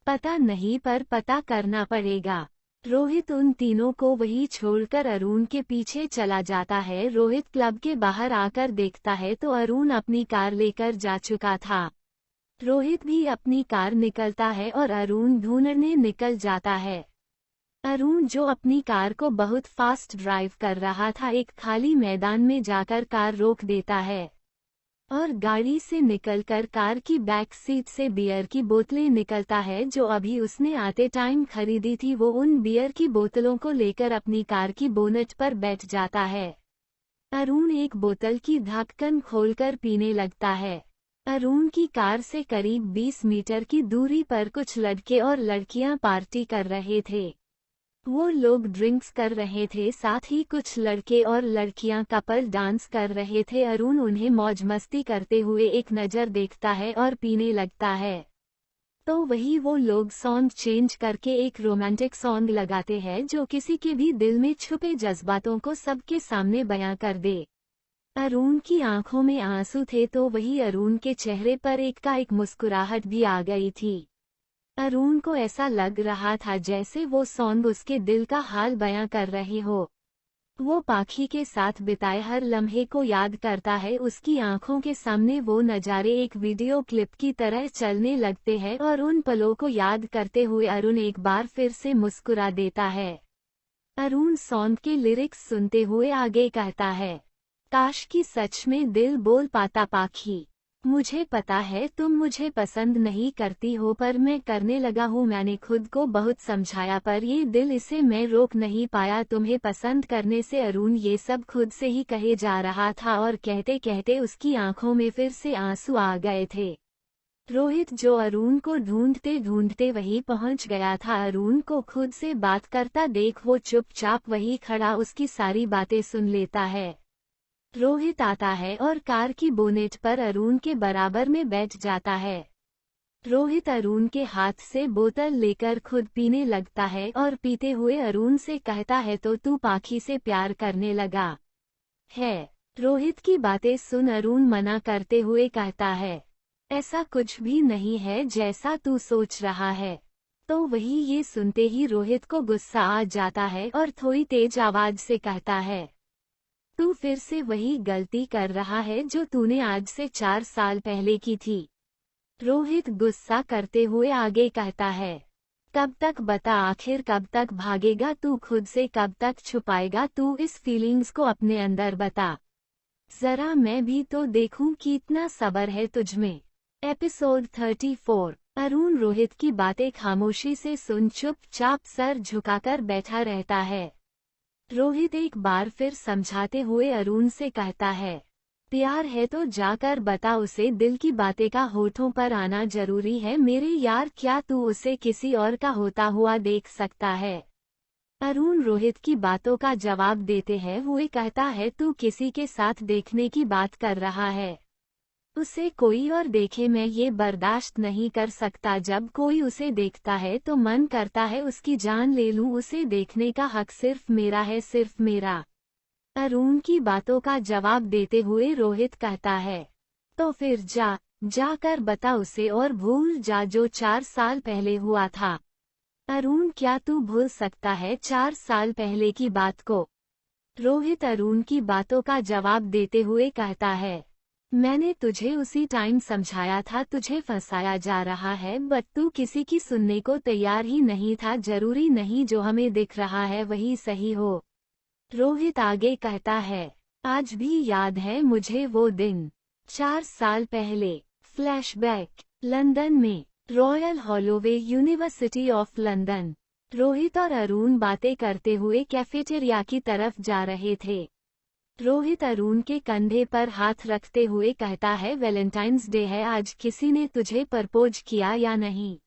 B: पता नहीं पर पता करना पड़ेगा। रोहित उन तीनों को वही छोड़कर अरुण के पीछे चला जाता है। रोहित क्लब के बाहर आकर देखता है तो अरुण अपनी कार लेकर जा चुका था। रोहित भी अपनी कार निकलता है और अरुण ढूंढने निकल जाता है। अरुण जो अपनी कार को बहुत फास्ट ड्राइव कर रहा था, एक खाली मैदान में जाकर कार रोक देता है और गाड़ी से निकलकर कार की बैक सीट से बियर की बोतलें निकलता है जो अभी उसने आते टाइम खरीदी थी। वो उन बियर की बोतलों को लेकर अपनी कार की बोनट पर बैठ जाता है। अरुण एक बोतल की ढक्कन खोलकर पीने लगता है। अरुण की कार से करीब 20 मीटर की दूरी पर कुछ लड़के और लड़कियां पार्टी कर रहे थे। वो लोग ड्रिंक्स कर रहे थे, साथ ही कुछ लड़के और लड़कियां कपल डांस कर रहे थे। अरुण उन्हें मौज मस्ती करते हुए एक नज़र देखता है और पीने लगता है तो वही वो लोग सॉन्ग चेंज करके एक रोमांटिक सॉन्ग लगाते हैं जो किसी के भी दिल में छुपे जज्बातों को सबके सामने बयां कर दे। अरुण की आंखों में आंसू थे तो वही अरुण के चेहरे पर एक मुस्कुराहट भी आ गई थी। अरुण को ऐसा लग रहा था जैसे वो सॉन्ग उसके दिल का हाल बयां कर रही हो। वो पाखी के साथ बिताए हर लम्हे को याद करता है। उसकी आंखों के सामने वो नज़ारे एक वीडियो क्लिप की तरह चलने लगते हैं और उन पलों को याद करते हुए अरुण एक बार फिर से मुस्कुरा देता है। अरुण सॉन्ग के लिरिक्स सुनते हुए आगे कहता है, काश कि सच में दिल बोल पाता पाखी। मुझे पता है तुम मुझे पसंद नहीं करती हो, पर मैं करने लगा हूँ। मैंने खुद को बहुत समझाया पर ये दिल, इसे मैं रोक नहीं पाया तुम्हें पसंद करने से। अरुण ये सब खुद से ही कहे जा रहा था और कहते कहते उसकी आंखों में फिर से आंसू आ गए थे। रोहित जो अरुण को ढूंढते ढूंढते वहीं पहुंच गया था, अरुण को खुद से बात करता देख वो चुपचाप वहीं खड़ा उसकी सारी बातें सुन लेता है। रोहित आता है और कार की बोनेट पर अरुण के बराबर में बैठ जाता है। रोहित अरुण के हाथ से बोतल लेकर खुद पीने लगता है और पीते हुए अरुण से कहता है, तो तू पाखी से प्यार करने लगा है। रोहित की बातें सुन अरुण मना करते हुए कहता है, ऐसा कुछ भी नहीं है जैसा तू सोच रहा है। तो वही ये सुनते ही रोहित को गुस्सा आ जाता है और थोड़ी तेज आवाज से कहता है, तू फिर से वही गलती कर रहा है जो तूने आज से 4 साल पहले की थी। रोहित गुस्सा करते हुए आगे कहता है, कब तक बता, आखिर कब तक भागेगा तू खुद से, कब तक छुपाएगा तू इस फीलिंग्स को अपने अंदर, बता जरा मैं भी तो देखूं कि इतना सब्र है तुझमें। एपिसोड 34। अरुण रोहित की बातें खामोशी से सुन चुपचाप सर झुकाकर बैठा रहता है। रोहित एक बार फिर समझाते हुए अरुण से कहता है, प्यार है तो जाकर बता उसे, दिल की बातें का होठों पर आना जरूरी है मेरे यार, क्या तू उसे किसी और का होता हुआ देख सकता है। अरुण रोहित की बातों का जवाब देते हैं हुए कहता है, तू किसी के साथ देखने की बात कर रहा है, उसे कोई और देखे मैं ये बर्दाश्त नहीं कर सकता। जब कोई उसे देखता है तो मन करता है उसकी जान ले लूं, उसे देखने का हक सिर्फ मेरा है, सिर्फ मेरा। अरुण की बातों का जवाब देते हुए रोहित कहता है, तो फिर जाकर बता उसे और भूल जा जो 4 साल पहले हुआ था। अरुण क्या तू भूल सकता है 4 साल पहले की बात को। रोहित अरुण की बातों का जवाब देते हुए कहता है, मैंने तुझे उसी टाइम समझाया था तुझे फंसाया जा रहा है, बट तू किसी की सुनने को तैयार ही नहीं था। जरूरी नहीं जो हमें दिख रहा है वही सही हो। रोहित आगे कहता है, आज भी याद है मुझे वो दिन, 4 साल पहले। फ्लैशबैक, लंदन में royal Holloway university of London. Rohit और अरुण बातें करते हुए कैफेटेरिया की तरफ जा रहे थे। रोहित अरुण के कंधे पर हाथ रखते हुए कहता है, वैलेंटाइंस डे है आज, किसी ने तुझे प्रपोज किया या नहीं।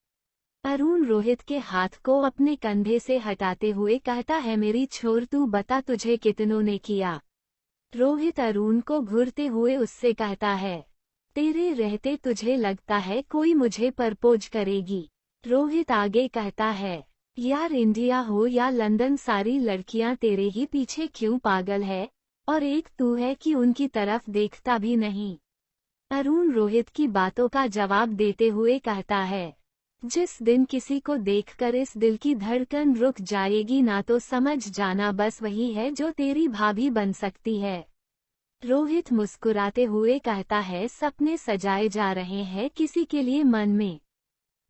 B: अरुण रोहित के हाथ को अपने कंधे से हटाते हुए कहता है, मेरी छोर तू बता तुझे कितनों ने किया। रोहित अरुण को घूरते हुए उससे कहता है, तेरे रहते तुझे लगता है कोई मुझे प्रपोज करेगी। रोहित आगे कहता है, यार इंडिया हो या लंदन सारी लड़कियां तेरे ही पीछे क्यों पागल है, और एक तू है कि उनकी तरफ देखता भी नहीं। अरुण रोहित की बातों का जवाब देते हुए कहता है, जिस दिन किसी को देखकर इस दिल की धड़कन रुक जाएगी ना, तो समझ जाना बस वही है जो तेरी भाभी बन सकती है। रोहित मुस्कुराते हुए कहता है, सपने सजाए जा रहे हैं किसी के लिए मन में।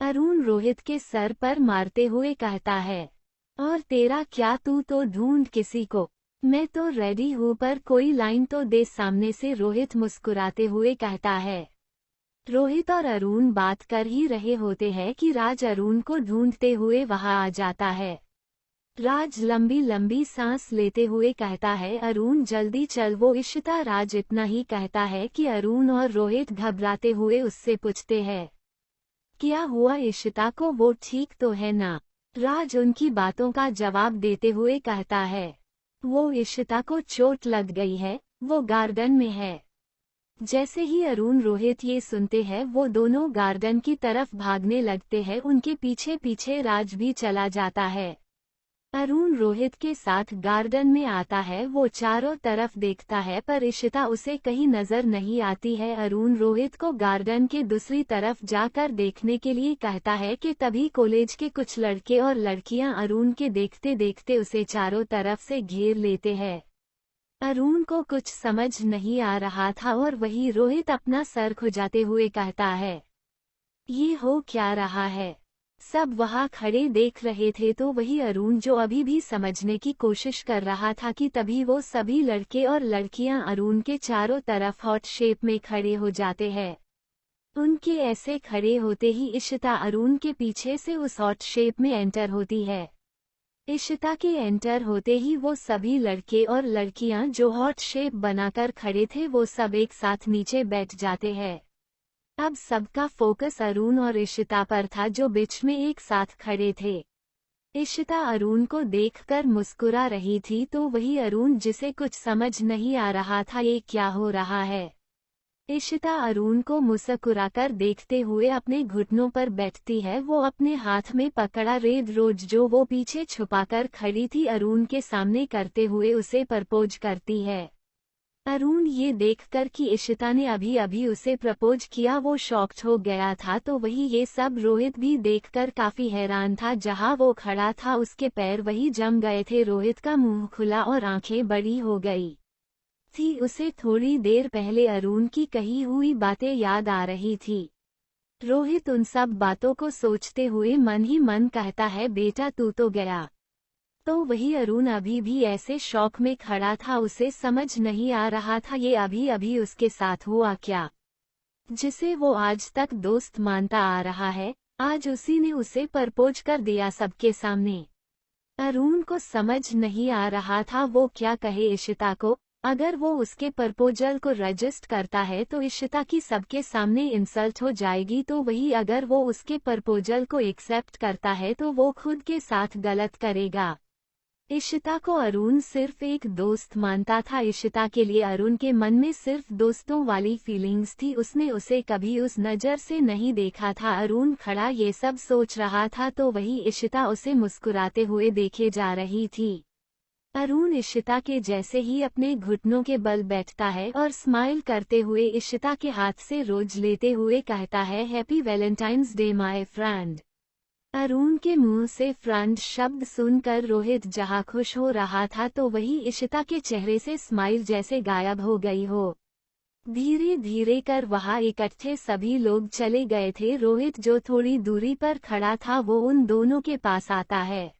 B: अरुण रोहित के सर पर मारते हुए कहता है, और तेरा क्या, तू तो ढूंढ किसी को, मैं तो रेडी हूँ, पर कोई लाइन तो दे सामने से। रोहित मुस्कुराते हुए कहता है। रोहित और अरुण बात कर ही रहे होते हैं कि राज अरुण को ढूंढते हुए वहां आ जाता है। राज लंबी लंबी सांस लेते हुए कहता है, अरुण जल्दी चल। वो इशिता। राज इतना ही कहता है कि अरुण और रोहित घबराते हुए उससे पूछते हैं, क्या हुआ इशिता को, वो ठीक तो है ना। राज उनकी बातों का जवाब देते हुए कहता है, वो इशिता को चोट लग गई है, वो गार्डन में है। जैसे ही अरुण रोहित ये सुनते हैं वो दोनों गार्डन की तरफ भागने लगते हैं। उनके पीछे पीछे राज भी चला जाता है। अरुण रोहित के साथ गार्डन में आता है। वो चारों तरफ देखता है पर इशिता उसे कहीं नजर नहीं आती है। अरुण रोहित को गार्डन के दूसरी तरफ जाकर देखने के लिए कहता है कि तभी कॉलेज के कुछ लड़के और लड़कियां अरुण के देखते देखते उसे चारों तरफ से घेर लेते हैं। अरुण को कुछ समझ नहीं आ रहा था और वही रोहित अपना सर खुजाते हुए कहता है, ये हो क्या रहा है। सब वहां खड़े देख रहे थे तो वही अरुण जो अभी भी समझने की कोशिश कर रहा था कि तभी वो सभी लड़के और लड़कियां अरुण के चारों तरफ हॉट शेप में खड़े हो जाते हैं। उनके ऐसे खड़े होते ही इशिता अरुण के पीछे से उस हॉट शेप में एंटर होती है। इशिता के एंटर होते ही वो सभी लड़के और लड़कियां जो हॉट शेप बनाकर खड़े थे वो सब एक साथ नीचे बैठ जाते हैं। अब सबका फोकस अरुण और इशिता पर था जो बीच में एक साथ खड़े थे। इशिता अरुण को देखकर मुस्कुरा रही थी तो वही अरुण जिसे कुछ समझ नहीं आ रहा था ये क्या हो रहा है। इशिता अरुण को मुस्कुराकर देखते हुए अपने घुटनों पर बैठती है। वो अपने हाथ में पकड़ा रेड रोज जो वो पीछे छुपाकर खड़ी थी अरुण के सामने करते हुए उसे प्रपोज करती है। अरुण ये देखकर कि इशिता ने अभी अभी उसे प्रपोज किया वो शॉक्ड हो गया था तो वही ये सब रोहित भी देखकर काफी हैरान था। जहां वो खड़ा था उसके पैर वही जम गए थे। रोहित का मुंह खुला और आंखें बड़ी हो गई थी। उसे थोड़ी देर पहले अरुण की कही हुई बातें याद आ रही थी। रोहित उन सब बातों को सोचते हुए मन ही मन कहता है, बेटा तू तो गया। तो वही अरुण अभी भी ऐसे शौक में खड़ा था। उसे समझ नहीं आ रहा था ये अभी अभी उसके साथ हुआ क्या, जिसे वो आज तक दोस्त मानता आ रहा है, आज उसी ने उसे प्रपोज कर दिया सबके सामने। अरुण को समझ नहीं आ रहा था वो क्या कहे इशिता को। अगर वो उसके प्रपोजल को रजिस्ट करता है तो इशिता की सबके सामने इंसल्ट हो जाएगी तो वही अगर वो उसके प्रपोजल को एक्सेप्ट करता है तो वो खुद के साथ गलत करेगा। इशिता को अरुण सिर्फ एक दोस्त मानता था। इशिता के लिए अरुण के मन में सिर्फ दोस्तों वाली फीलिंग्स थी। उसने उसे कभी उस नज़र से नहीं देखा था। अरुण खड़ा ये सब सोच रहा था तो वही इशिता उसे मुस्कुराते हुए देखे जा रही थी। अरुण इशिता के जैसे ही अपने घुटनों के बल बैठता है और स्माइल करते हुए इशिता के हाथ से रोज लेते हुए कहता है, happy Valentine's day my friend. Arun के मुंह से फ्रेंड शब्द सुनकर रोहित जहां खुश हो रहा था तो वही इशिता के चेहरे से स्माइल जैसे गायब हो गई हो। धीरे धीरे कर वहां इकट्ठे सभी लोग चले गए थे। रोहित जो थोड़ी दूरी पर खड़ा था वो उन दोनों के पास आता है।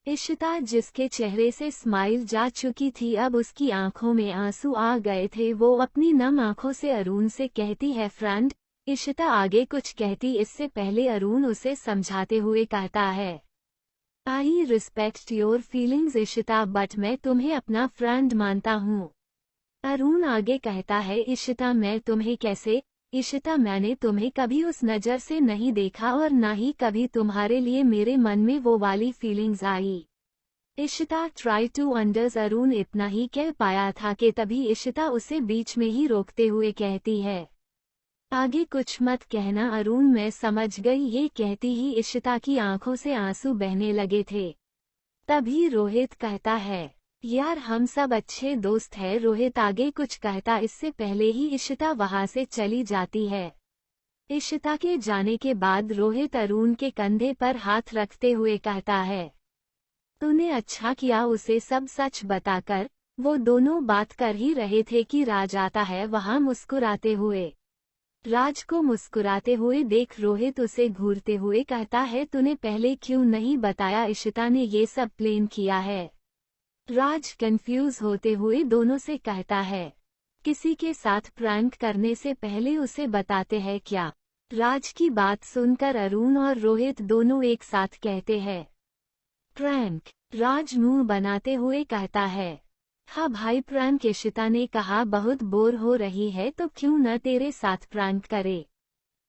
B: इशिता जिसके चेहरे से स्माइल जा चुकी थी अब उसकी आंखों में आंसू आ गए थे। वो अपनी नम आंखों से अरुण से कहती है, फ्रेंड। इशिता आगे कुछ कहती इससे पहले अरुण उसे समझाते हुए कहता है, I respect your feelings Ishita but मैं तुम्हें अपना फ्रेंड मानता हूँ। अरुण आगे कहता है, इशिता मैं तुम्हें कैसे। इशिता मैंने तुम्हें कभी उस नज़र से नहीं देखा और ना ही कभी तुम्हारे लिए मेरे मन में वो वाली फीलिंग्स आई। इशिता ट्राई टू अंडर्स अरुण इतना ही कह पाया था कि तभी इशिता उसे बीच में ही रोकते हुए कहती है, आगे कुछ मत कहना अरुण मैं समझ गई। ये कहती ही इशिता की आंखों से आंसू बहने लगे थे। तभी रोहित कहता है, यार हम सब अच्छे दोस्त हैं। रोहित आगे कुछ कहता इससे पहले ही इशिता वहां से चली जाती है। इशिता के जाने के बाद रोहित अरुण के कंधे पर हाथ रखते हुए कहता है, तूने अच्छा किया उसे सब सच बताकर। वो दोनों बात कर ही रहे थे कि राज आता है वहां मुस्कुराते हुए। राज को मुस्कुराते हुए देख रोहित उसे घूरते हुए कहता है, तूने पहले क्यों नहीं बताया। इशिता ने ये सब प्लान किया है। राज कंफ्यूज होते हुए दोनों से कहता है, किसी के साथ प्रैंक करने से पहले उसे बताते हैं क्या। राज की बात सुनकर अरुण और रोहित दोनों एक साथ कहते हैं, प्रैंक। राज मुंह बनाते हुए कहता है, हाँ भाई प्रैंक। इशिता ने कहा, बहुत बोर हो रही है तो क्यों न तेरे साथ प्रैंक करे।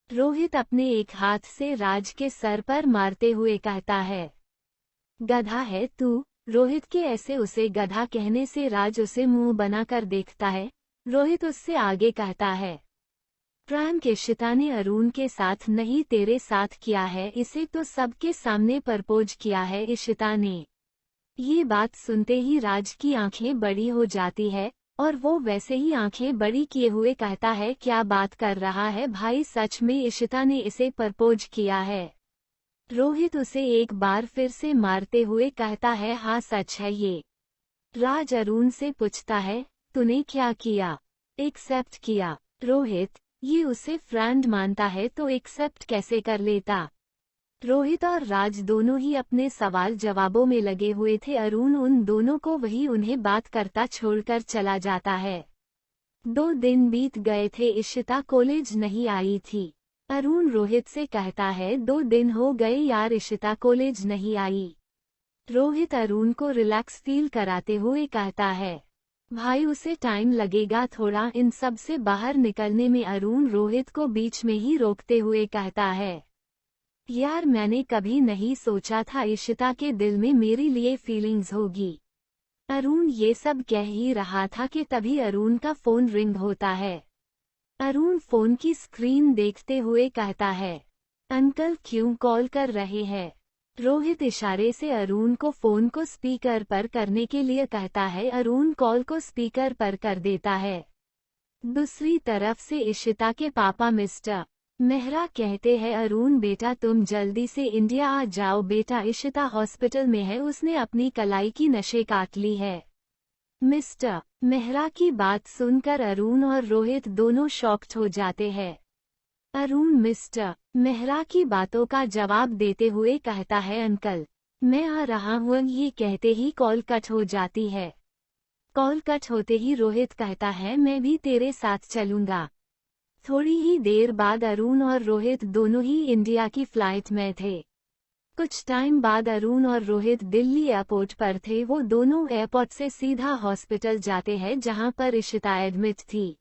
B: रोहित अपने एक हाथ से राज के सर पर मारते हुए कहता है, गधा है तू। रोहित के ऐसे उसे गधा कहने से राज उसे मुंह बनाकर देखता है। रोहित उससे आगे कहता है, प्रैंक इशिता ने अरुण के साथ नहीं तेरे साथ किया है। इसे तो सबके सामने प्रपोज किया है इशिता ने। ये बात सुनते ही राज की आंखें बड़ी हो जाती है और वो वैसे ही आंखें बड़ी किए हुए कहता है, क्या बात कर रहा है भाई, सच में इशिता ने इसे प्रपोज किया है। रोहित उसे एक बार फिर से मारते हुए कहता है, हाँ सच है ये। राज अरुण से पूछता है, तूने क्या किया? एक्सेप्ट किया। रोहित, ये उसे फ्रेंड मानता है तो एक्सेप्ट कैसे कर लेता? रोहित और राज दोनों ही अपने सवाल जवाबों में लगे हुए थे। अरुण उन दोनों को वही उन्हें बात करता छोड़कर चला जाता है। 2 दिन बीत गए थे, इशिता कॉलेज नहीं आई थी। अरुण रोहित से कहता है, 2 दिन हो गए यार, इशिता कॉलेज नहीं आई। रोहित अरुण को रिलैक्स फील कराते हुए कहता है, भाई उसे टाइम लगेगा थोड़ा इन सब से बाहर निकलने में। अरुण रोहित को बीच में ही रोकते हुए कहता है, यार मैंने कभी नहीं सोचा था इशिता के दिल में मेरे लिए फीलिंग्स होगी। अरुण ये सब कह ही रहा था कि तभी अरुण का फोन रिंग होता है। अरुण फोन की स्क्रीन देखते हुए कहता है, अंकल क्यों कॉल कर रहे हैं? रोहित इशारे से अरुण को फोन को स्पीकर पर करने के लिए कहता है। अरुण कॉल को स्पीकर पर कर देता है। दूसरी तरफ से इशिता के पापा मिस्टर मेहरा कहते हैं, अरुण बेटा तुम जल्दी से इंडिया आ जाओ बेटा, इशिता हॉस्पिटल में है, उसने अपनी कलाई की नसें काट ली है। मिस्टर मेहरा की बात सुनकर अरुण और रोहित दोनों शॉक्ड हो जाते हैं। अरुण मिस्टर मेहरा की बातों का जवाब देते हुए कहता है, अंकल मैं आ रहा हूँ। ये कहते ही कॉल कट हो जाती है। कॉल कट होते ही रोहित कहता है, मैं भी तेरे साथ चलूंगा। थोड़ी ही देर बाद अरुण और रोहित दोनों ही इंडिया की फ्लाइट में थे। कुछ टाइम बाद अरुण और रोहित दिल्ली एयरपोर्ट पर थे। वो दोनों एयरपोर्ट से सीधा हॉस्पिटल जाते हैं जहां पर इशिता एडमिट थी।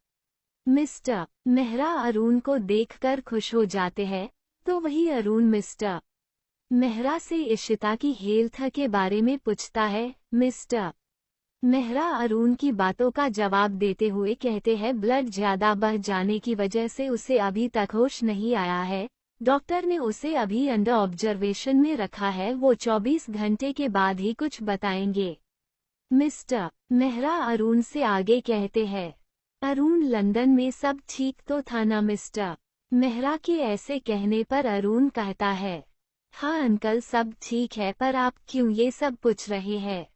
B: मिस्टर मेहरा अरुण को देखकर खुश हो जाते हैं, तो वही अरुण मिस्टर मेहरा से इशिता की हेल्थ के बारे में पूछता है। मिस्टर मेहरा अरुण की बातों का जवाब देते हुए कहते हैं, ब्लड ज्यादा बह जाने की वजह से उसे अभी तक होश नहीं आया है। डॉक्टर ने उसे अभी अंडर ऑब्जर्वेशन में रखा है, वो 24 घंटे के बाद ही कुछ बताएंगे। मिस्टर मेहरा अरुण से आगे कहते हैं, अरुण लंदन में सब ठीक तो था ना? मिस्टर मेहरा के ऐसे कहने पर अरुण कहता है, हाँ अंकल सब ठीक है, पर आप क्यों ये सब पूछ रहे हैं?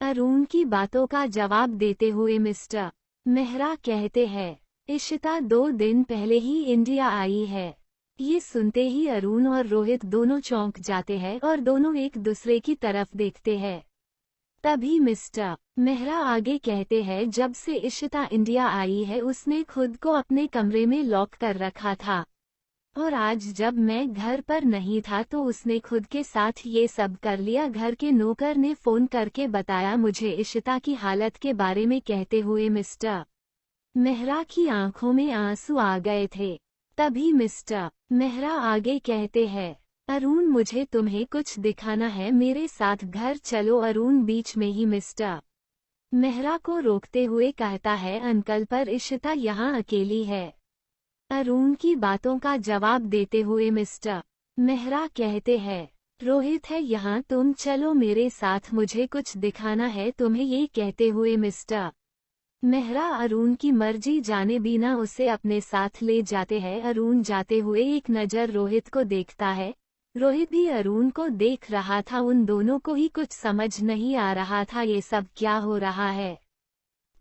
B: अरुण की बातों का जवाब देते हुए मिस्टर मेहरा कहते हैं, इशिता 2 दिन पहले ही इंडिया आई है। ये सुनते ही अरुण और रोहित दोनों चौंक जाते हैं और दोनों एक दूसरे की तरफ देखते हैं। तभी मिस्टर मेहरा आगे कहते हैं, जब से इशिता इंडिया आई है उसने खुद को अपने कमरे में लॉक कर रखा था, और आज जब मैं घर पर नहीं था तो उसने खुद के साथ ये सब कर लिया। घर के नौकर ने फोन करके बताया मुझे इशिता की हालत के बारे में। कहते हुए मिस्टर मेहरा की आंखों में आंसू आ गए थे। तभी मिस्टर मेहरा आगे कहते हैं, अरुण मुझे तुम्हें कुछ दिखाना है, मेरे साथ घर चलो। अरुण बीच में ही मिस्टर मेहरा को रोकते हुए कहता है, अंकल पर इशिता यहाँ अकेली है। अरुण की बातों का जवाब देते हुए मिस्टर मेहरा कहते हैं, रोहित है यहाँ, तुम चलो मेरे साथ, मुझे कुछ दिखाना है तुम्हें। ये कहते हुए मिस्टर मेहरा अरुण की मर्जी जाने बिना उसे अपने साथ ले जाते हैं। अरुण जाते हुए एक नज़र रोहित को देखता है। रोहित भी अरुण को देख रहा था। उन दोनों को ही कुछ समझ नहीं आ रहा था ये सब क्या हो रहा है।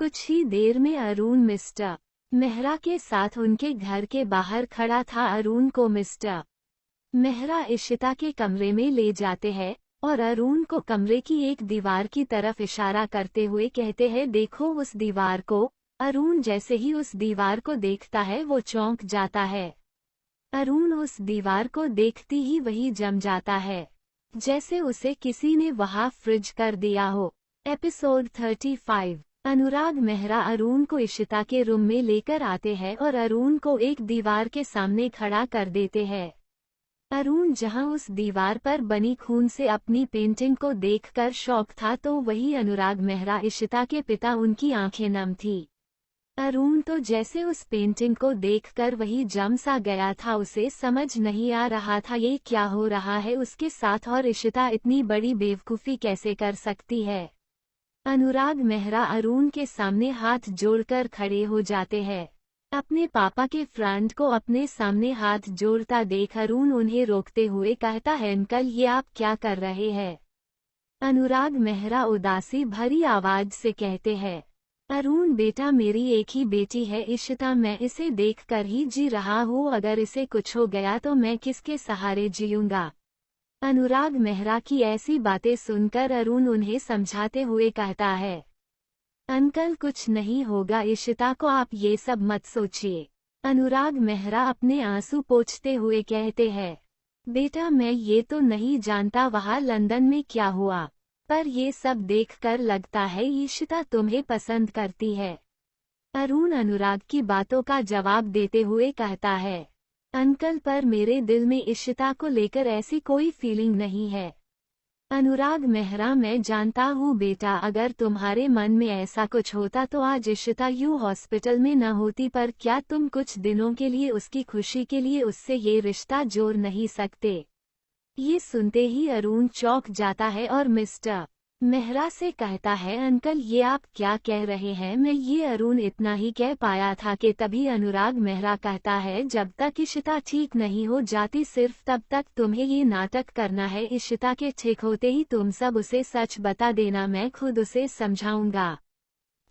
B: कुछ ही देर में अरुण मिस्टर मेहरा के साथ उनके घर के बाहर खड़ा था। अरुण को मिस्टर मेहरा इशिता के कमरे में ले जाते हैं और अरुण को कमरे की एक दीवार की तरफ इशारा करते हुए कहते हैं, देखो उस दीवार को। अरुण जैसे ही उस दीवार को देखता है वो चौंक जाता है। अरुण उस दीवार को देखती ही वही जम जाता है, जैसे उसे किसी ने वहां फ्रिज कर दिया हो। एपिसोड 35। अनुराग मेहरा अरुण को इशिता के रूम में लेकर आते हैं और अरुण को एक दीवार के सामने खड़ा कर देते हैं। अरुण जहां उस दीवार पर बनी खून से अपनी पेंटिंग को देखकर शॉक था, तो वही अनुराग मेहरा इशिता के पिता, उनकी आंखें नम थी। अरुण तो जैसे उस पेंटिंग को देखकर वही जम सा गया था। उसे समझ नहीं आ रहा था ये क्या हो रहा है उसके साथ, और इशिता इतनी बड़ी बेवकूफ़ी कैसे कर सकती है। अनुराग मेहरा अरुण के सामने हाथ जोड़कर खड़े हो जाते हैं। अपने पापा के फ्रेंड को अपने सामने हाथ जोड़ता देख अरुण उन्हें रोकते हुए कहता है, अंकल ये आप क्या कर रहे हैं। अनुराग मेहरा उदासी भरी आवाज से कहते हैं, अरुण बेटा मेरी एक ही बेटी है इशिता, मैं इसे देखकर ही जी रहा हूँ, अगर इसे कुछ हो गया तो मैं किसके सहारे जीऊंगा। अनुराग मेहरा की ऐसी बातें सुनकर अरुण उन्हें समझाते हुए कहता है, अंकल कुछ नहीं होगा, इशिता को आप ये सब मत सोचिए। अनुराग मेहरा अपने आंसू पोंछते हुए कहते हैं, बेटा मैं ये तो नहीं जानता वहाँ लंदन में क्या हुआ, पर ये सब देखकर लगता है इशिता तुम्हें पसंद करती है। अरुण अनुराग की बातों का जवाब देते हुए कहता है, अंकल पर मेरे दिल में इशिता को लेकर ऐसी कोई फीलिंग नहीं है। अनुराग मेहरा मैं जानता हूँ बेटा, अगर तुम्हारे मन में ऐसा कुछ होता तो आज इशिता यूँ हॉस्पिटल में न होती, पर क्या तुम कुछ दिनों के लिए उसकी खुशी के लिए उससे ये रिश्ता जोड़ नहीं सकते। ये सुनते ही अरुण चौंक जाता है और मिस्टर मेहरा से कहता है, अंकल ये आप क्या कह रहे हैं। मैं ये अरुण इतना ही कह पाया था कि तभी अनुराग मेहरा कहता है, जब तक इशिता ठीक नहीं हो जाती सिर्फ तब तक तुम्हें ये नाटक करना है। इशिता के ठीक होते ही तुम सब उसे सच बता देना, मैं खुद उसे समझाऊंगा।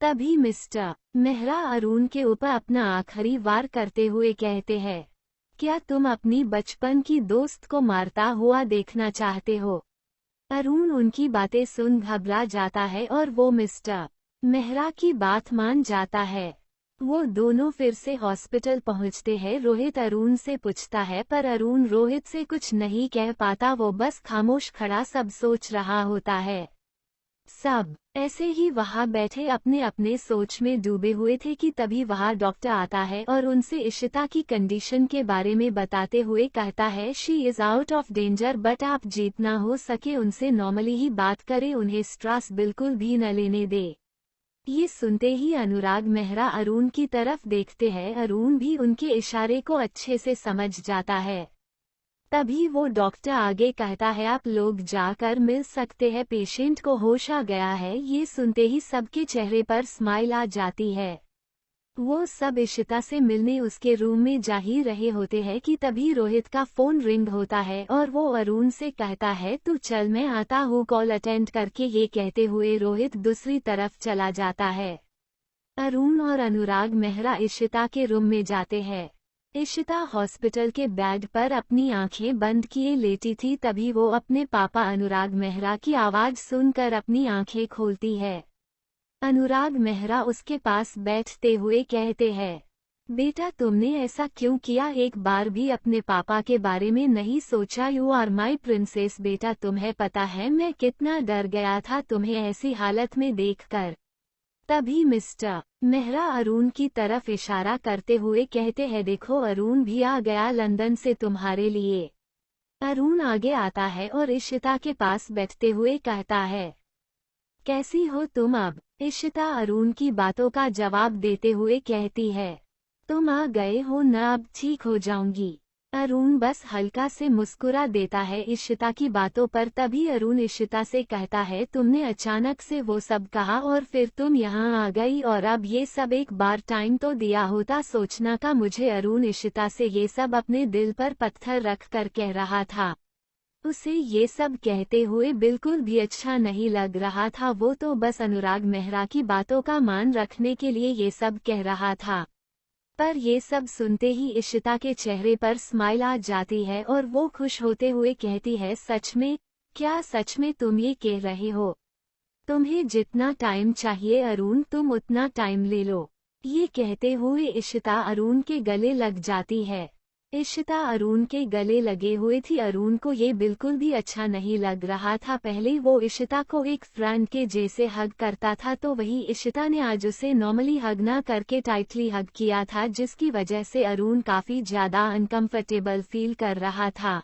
B: तभी मिस्टर मेहरा अरुण के ऊपर अपना आखिरी वार करते हुए कहते हैं, क्या तुम अपनी बचपन की दोस्त को मारता हुआ देखना चाहते हो। अरुण उनकी बातें सुन घबरा जाता है और वो मिस्टर मेहरा की बात मान जाता है। वो दोनों फिर से हॉस्पिटल पहुंचते हैं। रोहित अरुण से पूछता है, पर अरुण रोहित से कुछ नहीं कह पाता, वो बस खामोश खड़ा सब सोच रहा होता है। सब ऐसे ही वहां बैठे अपने अपने सोच में डूबे हुए थे कि तभी वहां डॉक्टर आता है और उनसे इशिता की कंडीशन के बारे में बताते हुए कहता है, she is out of danger, but आप जितना हो सके उनसे नॉर्मली ही बात करें, उन्हें स्ट्रेस बिल्कुल भी न लेने दे। ये सुनते ही अनुराग मेहरा अरुण की तरफ देखते हैं। अरुण भी उनके इशारे को अच्छे से समझ जाता है। तभी वो डॉक्टर आगे कहता है, आप लोग जाकर मिल सकते हैं, पेशेंट को होश आ गया है। ये सुनते ही सबके चेहरे पर स्माइल आ जाती है। वो सब इशिता से मिलने उसके रूम में जा ही रहे होते हैं कि तभी रोहित का फोन रिंग होता है और वो अरुण से कहता है, तू चल मैं आता हूँ कॉल अटेंड करके। ये कहते हुए रोहित दूसरी तरफ चला जाता है। अरुण और अनुराग मेहरा इशिता के रूम में जाते हैं। इशिता हॉस्पिटल के बेड पर अपनी आंखें बंद किए लेटी थी। तभी वो अपने पापा अनुराग मेहरा की आवाज सुनकर अपनी आंखें खोलती है। अनुराग मेहरा उसके पास बैठते हुए कहते हैं, बेटा तुमने ऐसा क्यों किया, एक बार भी अपने पापा के बारे में नहीं सोचा। यू आर माई प्रिंसेस बेटा, तुम्हें पता है मैं कितना डर गया था तुम्हें ऐसी हालत में देखकर। तभी मिस्टर मेहरा अरुण की तरफ इशारा करते हुए कहते हैं, देखो अरुण भी आ गया लंदन से तुम्हारे लिए। अरुण आगे आता है और इशिता के पास बैठते हुए कहता है, कैसी हो तुम अब। इशिता अरुण की बातों का जवाब देते हुए कहती है, तुम आ गए हो न, अब ठीक हो जाऊंगी। अरुण बस हल्का से मुस्कुरा देता है इशिता की बातों पर। तभी अरुण इशिता से कहता है, तुमने अचानक से वो सब कहा और फिर तुम यहाँ आ गई, और अब ये सब एक बार टाइम तो दिया होता सोचना का मुझे। अरुण इशिता से ये सब अपने दिल पर पत्थर रख कर कह रहा था। उसे ये सब कहते हुए बिल्कुल भी अच्छा नहीं लग रहा था। वो तो बस अनुराग मेहरा की बातों का मान रखने के लिए ये सब कह रहा था। पर ये सब सुनते ही इशिता के चेहरे पर स्माइल आ जाती है और वो खुश होते हुए कहती है, सच में? क्या सच में तुम ये कह रहे हो? तुम्हें जितना टाइम चाहिए अरुण तुम उतना टाइम ले लो। ये कहते हुए इशिता अरुण के गले लग जाती है। इशिता अरुण के गले लगे हुए थी। अरुण को ये बिल्कुल भी अच्छा नहीं लग रहा था। पहले वो इशिता को एक फ्रेंड के जैसे हग करता था, तो वही इशिता ने आज उसे नॉर्मली हग ना करके टाइटली हग किया था, जिसकी वजह से अरुण काफी ज्यादा अनकंफर्टेबल फील कर रहा था।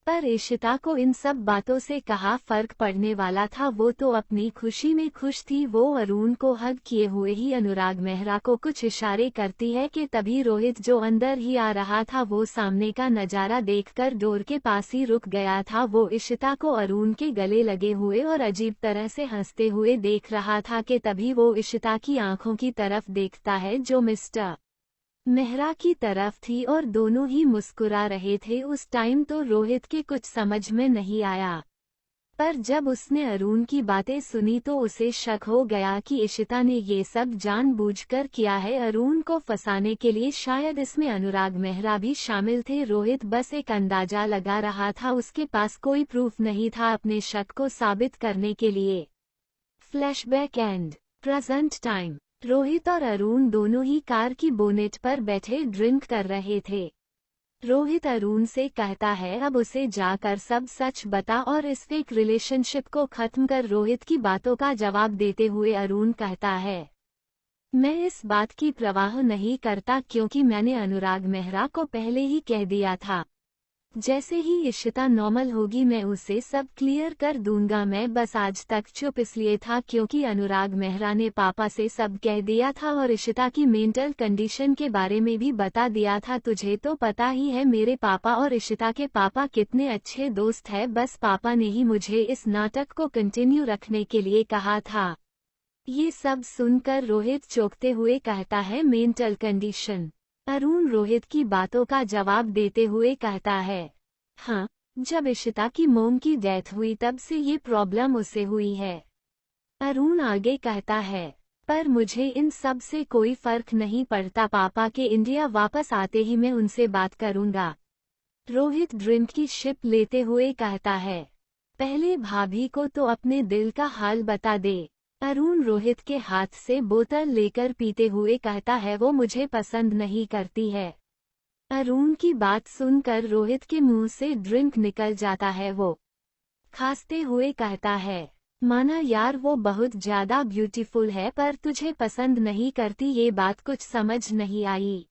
B: पर इशिता को इन सब बातों से कहाँ फर्क पड़ने वाला था। वो तो अपनी खुशी में खुश थी। वो अरुण को हग किए हुए ही अनुराग मेहरा को कुछ इशारे करती है कि तभी रोहित जो अंदर ही आ रहा था वो सामने का नजारा देखकर डोर के पास ही रुक गया था। वो इशिता को अरुण के गले लगे हुए और अजीब तरह से हंसते हुए देख रहा था कि तभी वो इशिता की आंखों की तरफ देखता है जो मिस्टर मेहरा की तरफ थी और दोनों ही मुस्कुरा रहे थे। उस टाइम तो रोहित के कुछ समझ में नहीं आया, पर जब उसने अरुण की बातें सुनी तो उसे शक हो गया कि इशिता ने ये सब जानबूझकर किया है अरुण को फंसाने के लिए। शायद इसमें अनुराग मेहरा भी शामिल थे। रोहित बस एक अंदाजा लगा रहा था, उसके पास कोई प्रूफ नहीं था अपने शक को साबित करने के लिए। Flashback and present time. Rohit और अरुण दोनों ही कार की बोनेट पर बैठे ड्रिंक कर रहे थे। रोहित अरुण से कहता है अब उसे जाकर सब सच बता और इस फेक रिलेशनशिप को खत्म कर। रोहित की बातों का जवाब देते हुए अरुण कहता है मैं इस बात की परवाह नहीं करता क्योंकि मैंने अनुराग मेहरा को पहले ही कह दिया था जैसे ही इशिता नॉर्मल होगी मैं उसे सब क्लियर कर दूंगा। मैं बस आज तक चुप इसलिए था क्योंकि अनुराग मेहरा ने पापा से सब कह दिया था और इशिता की मेंटल कंडीशन के बारे में भी बता दिया था। तुझे तो पता ही है मेरे पापा और इशिता के पापा कितने अच्छे दोस्त हैं। बस पापा ने ही मुझे इस नाटक को कंटिन्यू रखने के लिए कहा था। ये सब सुनकर रोहित चौंकते हुए कहता है मेंटल कंडीशन। अरुण रोहित की बातों का जवाब देते हुए कहता है हाँ, जब इशिता की मोम की डेथ हुई तब से ये प्रॉब्लम उसे हुई है। अरुण आगे कहता है पर मुझे इन सब से कोई फर्क नहीं पड़ता। पापा के इंडिया वापस आते ही मैं उनसे बात करूंगा। रोहित ड्रिंक की शिप लेते हुए कहता है पहले भाभी को तो अपने दिल का हाल बता दे। अरुण रोहित के हाथ से बोतल लेकर पीते हुए कहता है वो मुझे पसंद नहीं करती है। अरुण की बात सुनकर रोहित के मुंह से ड्रिंक निकल जाता है। वो खांसते हुए कहता है माना यार वो बहुत ज्यादा ब्यूटीफुल है पर तुझे पसंद नहीं करती, ये बात कुछ समझ नहीं आई।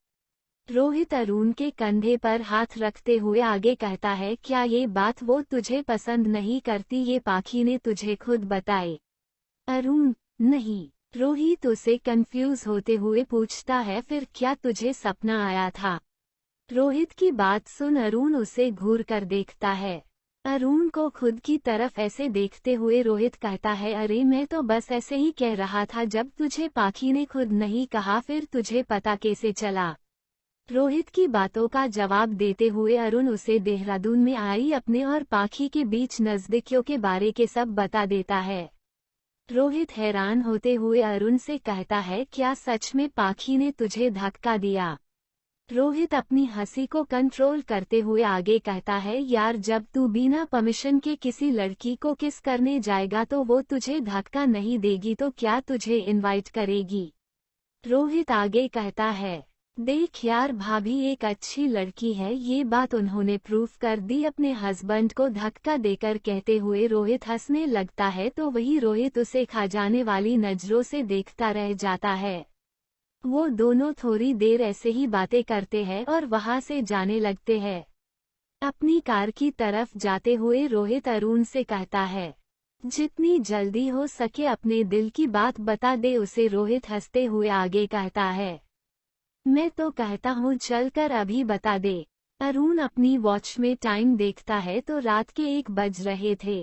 B: रोहित अरुण के कंधे पर हाथ रखते हुए आगे कहता है क्या ये बात वो तुझे पसंद नहीं करती ये पाखी ने तुझे खुद बताए? अरुण नहीं। रोहित उसे कंफ्यूज होते हुए पूछता है फिर क्या तुझे सपना आया था? रोहित की बात सुन अरुण उसे घूर कर देखता है। अरुण को खुद की तरफ ऐसे देखते हुए रोहित कहता है अरे मैं तो बस ऐसे ही कह रहा था, जब तुझे पाखी ने खुद नहीं कहा फिर तुझे पता कैसे चला? रोहित की बातों का जवाब देते हुए अरुण उसे देहरादून में आई अपने और पाखी के बीच नजदीकियों के बारे के सब बता देता है। रोहित हैरान होते हुए अरुण से कहता है क्या सच में पाखी ने तुझे धक्का दिया? रोहित अपनी हंसी को कंट्रोल करते हुए आगे कहता है यार जब तू बिना परमिशन के किसी लड़की को किस करने जाएगा तो वो तुझे धक्का नहीं देगी तो क्या तुझे इनवाइट करेगी? रोहित आगे कहता है देख यार भाभी एक अच्छी लड़की है, ये बात उन्होंने प्रूफ कर दी अपने हस्बैंड को धक्का देकर। कहते हुए रोहित हंसने लगता है तो वही रोहित उसे खा जाने वाली नजरों से देखता रह जाता है। वो दोनों थोड़ी देर ऐसे ही बातें करते हैं और वहां से जाने लगते हैं। अपनी कार की तरफ जाते हुए रोहित अरुण से कहता है जितनी जल्दी हो सके अपने दिल की बात बता दे उसे। रोहित हंसते हुए आगे कहता है मैं तो कहता हूँ चलकर अभी बता दे। अरुण अपनी वॉच में टाइम देखता है तो रात के 1 बज रहे थे।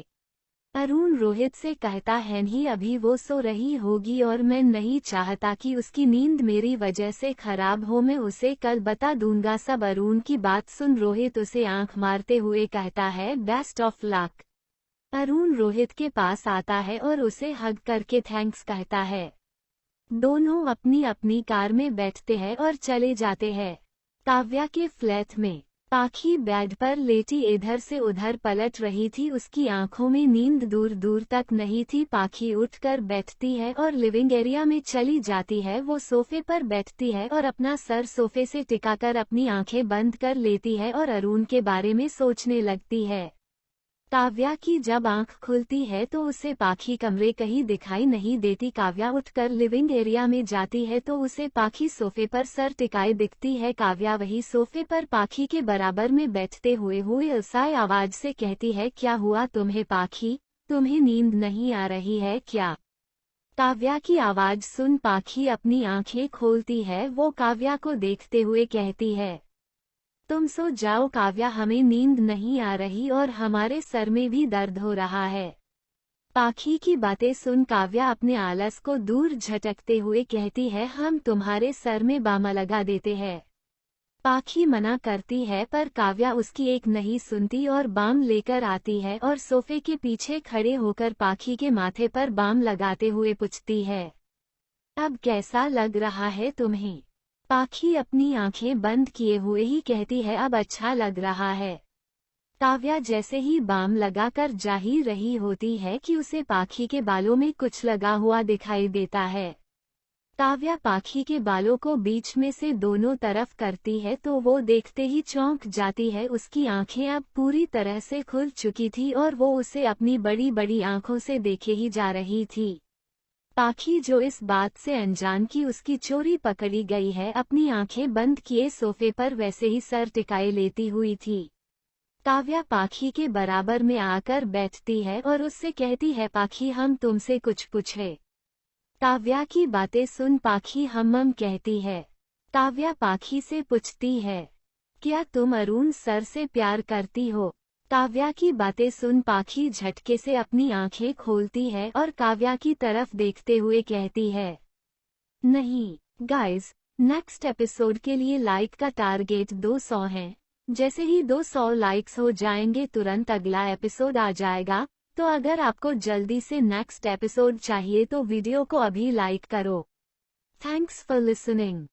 B: अरुण रोहित से कहता है नहीं अभी वो सो रही होगी और मैं नहीं चाहता कि उसकी नींद मेरी वजह से खराब हो, मैं उसे कल बता दूंगा सब। अरुण की बात सुन रोहित उसे आंख मारते हुए कहता है best of luck. Arun Rohit के पास आता है और उसे हग करके थैंक्स कहता है। दोनों अपनी अपनी कार में बैठते हैं और चले जाते हैं। काव्या के फ्लैट में पाखी बेड पर लेटी इधर से उधर पलट रही थी, उसकी आंखों में नींद दूर दूर तक नहीं थी। पाखी उठकर बैठती है और लिविंग एरिया में चली जाती है। वो सोफे पर बैठती है और अपना सर सोफे से टिकाकर अपनी आंखें बंद कर लेती है और अरुण के बारे में सोचने लगती है। काव्या की जब आंख खुलती है तो उसे पाखी कमरे कहीं दिखाई नहीं देती। काव्या उठकर लिविंग एरिया में जाती है तो उसे पाखी सोफे पर सर टिकाए दिखती है। काव्या वही सोफे पर पाखी के बराबर में बैठते हुए असहाय आवाज से कहती है, क्या हुआ तुम्हें पाखी, तुम्हें नींद नहीं आ रही है क्या? काव्या की आवाज सुन पाखी अपनी आंखें खोलती है। वो काव्या को देखते हुए कहती है, तुम सो जाओ काव्या, हमें नींद नहीं आ रही और हमारे सर में भी दर्द हो रहा है। पाखी की बातें सुन काव्या अपने आलस को दूर झटकते हुए कहती है, हम तुम्हारे सर में बाम लगा देते हैं। पाखी मना करती है पर काव्या उसकी एक नहीं सुनती और बाम लेकर आती है और सोफे के पीछे खड़े होकर पाखी के माथे पर बाम लगाते हुए पूछती है, अब कैसा लग रहा है तुम्हें? पाखी अपनी आंखें बंद किए हुए ही कहती है, अब अच्छा लग रहा है। काव्या जैसे ही बाम लगाकर जा ही रही होती है कि उसे पाखी के बालों में कुछ लगा हुआ दिखाई देता है। काव्या पाखी के बालों को बीच में से दोनों तरफ करती है तो वो देखते ही चौंक जाती है। उसकी आंखें अब पूरी तरह से खुल चुकी थी और वो उसे अपनी बड़ी बड़ी आंखों से देखे ही जा रही थी। पाखी जो इस बात से अनजान कि उसकी चोरी पकड़ी गई है, अपनी आंखें बंद किए सोफे पर वैसे ही सर टिकाए लेती हुई थी। काव्या पाखी के बराबर में आकर बैठती है और उससे कहती है, पाखी हम तुमसे कुछ पूछे। काव्या की बातें सुन पाखी हम कहती है। काव्या पाखी से पूछती है, क्या तुम अरुण सर से प्यार करती हो? काव्या की बातें सुन पाखी झटके से अपनी आंखें खोलती है और काव्या की तरफ देखते हुए कहती है, नहीं। गाइस, नेक्स्ट एपिसोड के लिए लाइक का टारगेट 200 है। जैसे ही 200 लाइक्स हो जाएंगे तुरंत अगला एपिसोड आ जाएगा। तो अगर आपको जल्दी से नेक्स्ट एपिसोड चाहिए तो वीडियो को अभी लाइक करो। Thanks for listening.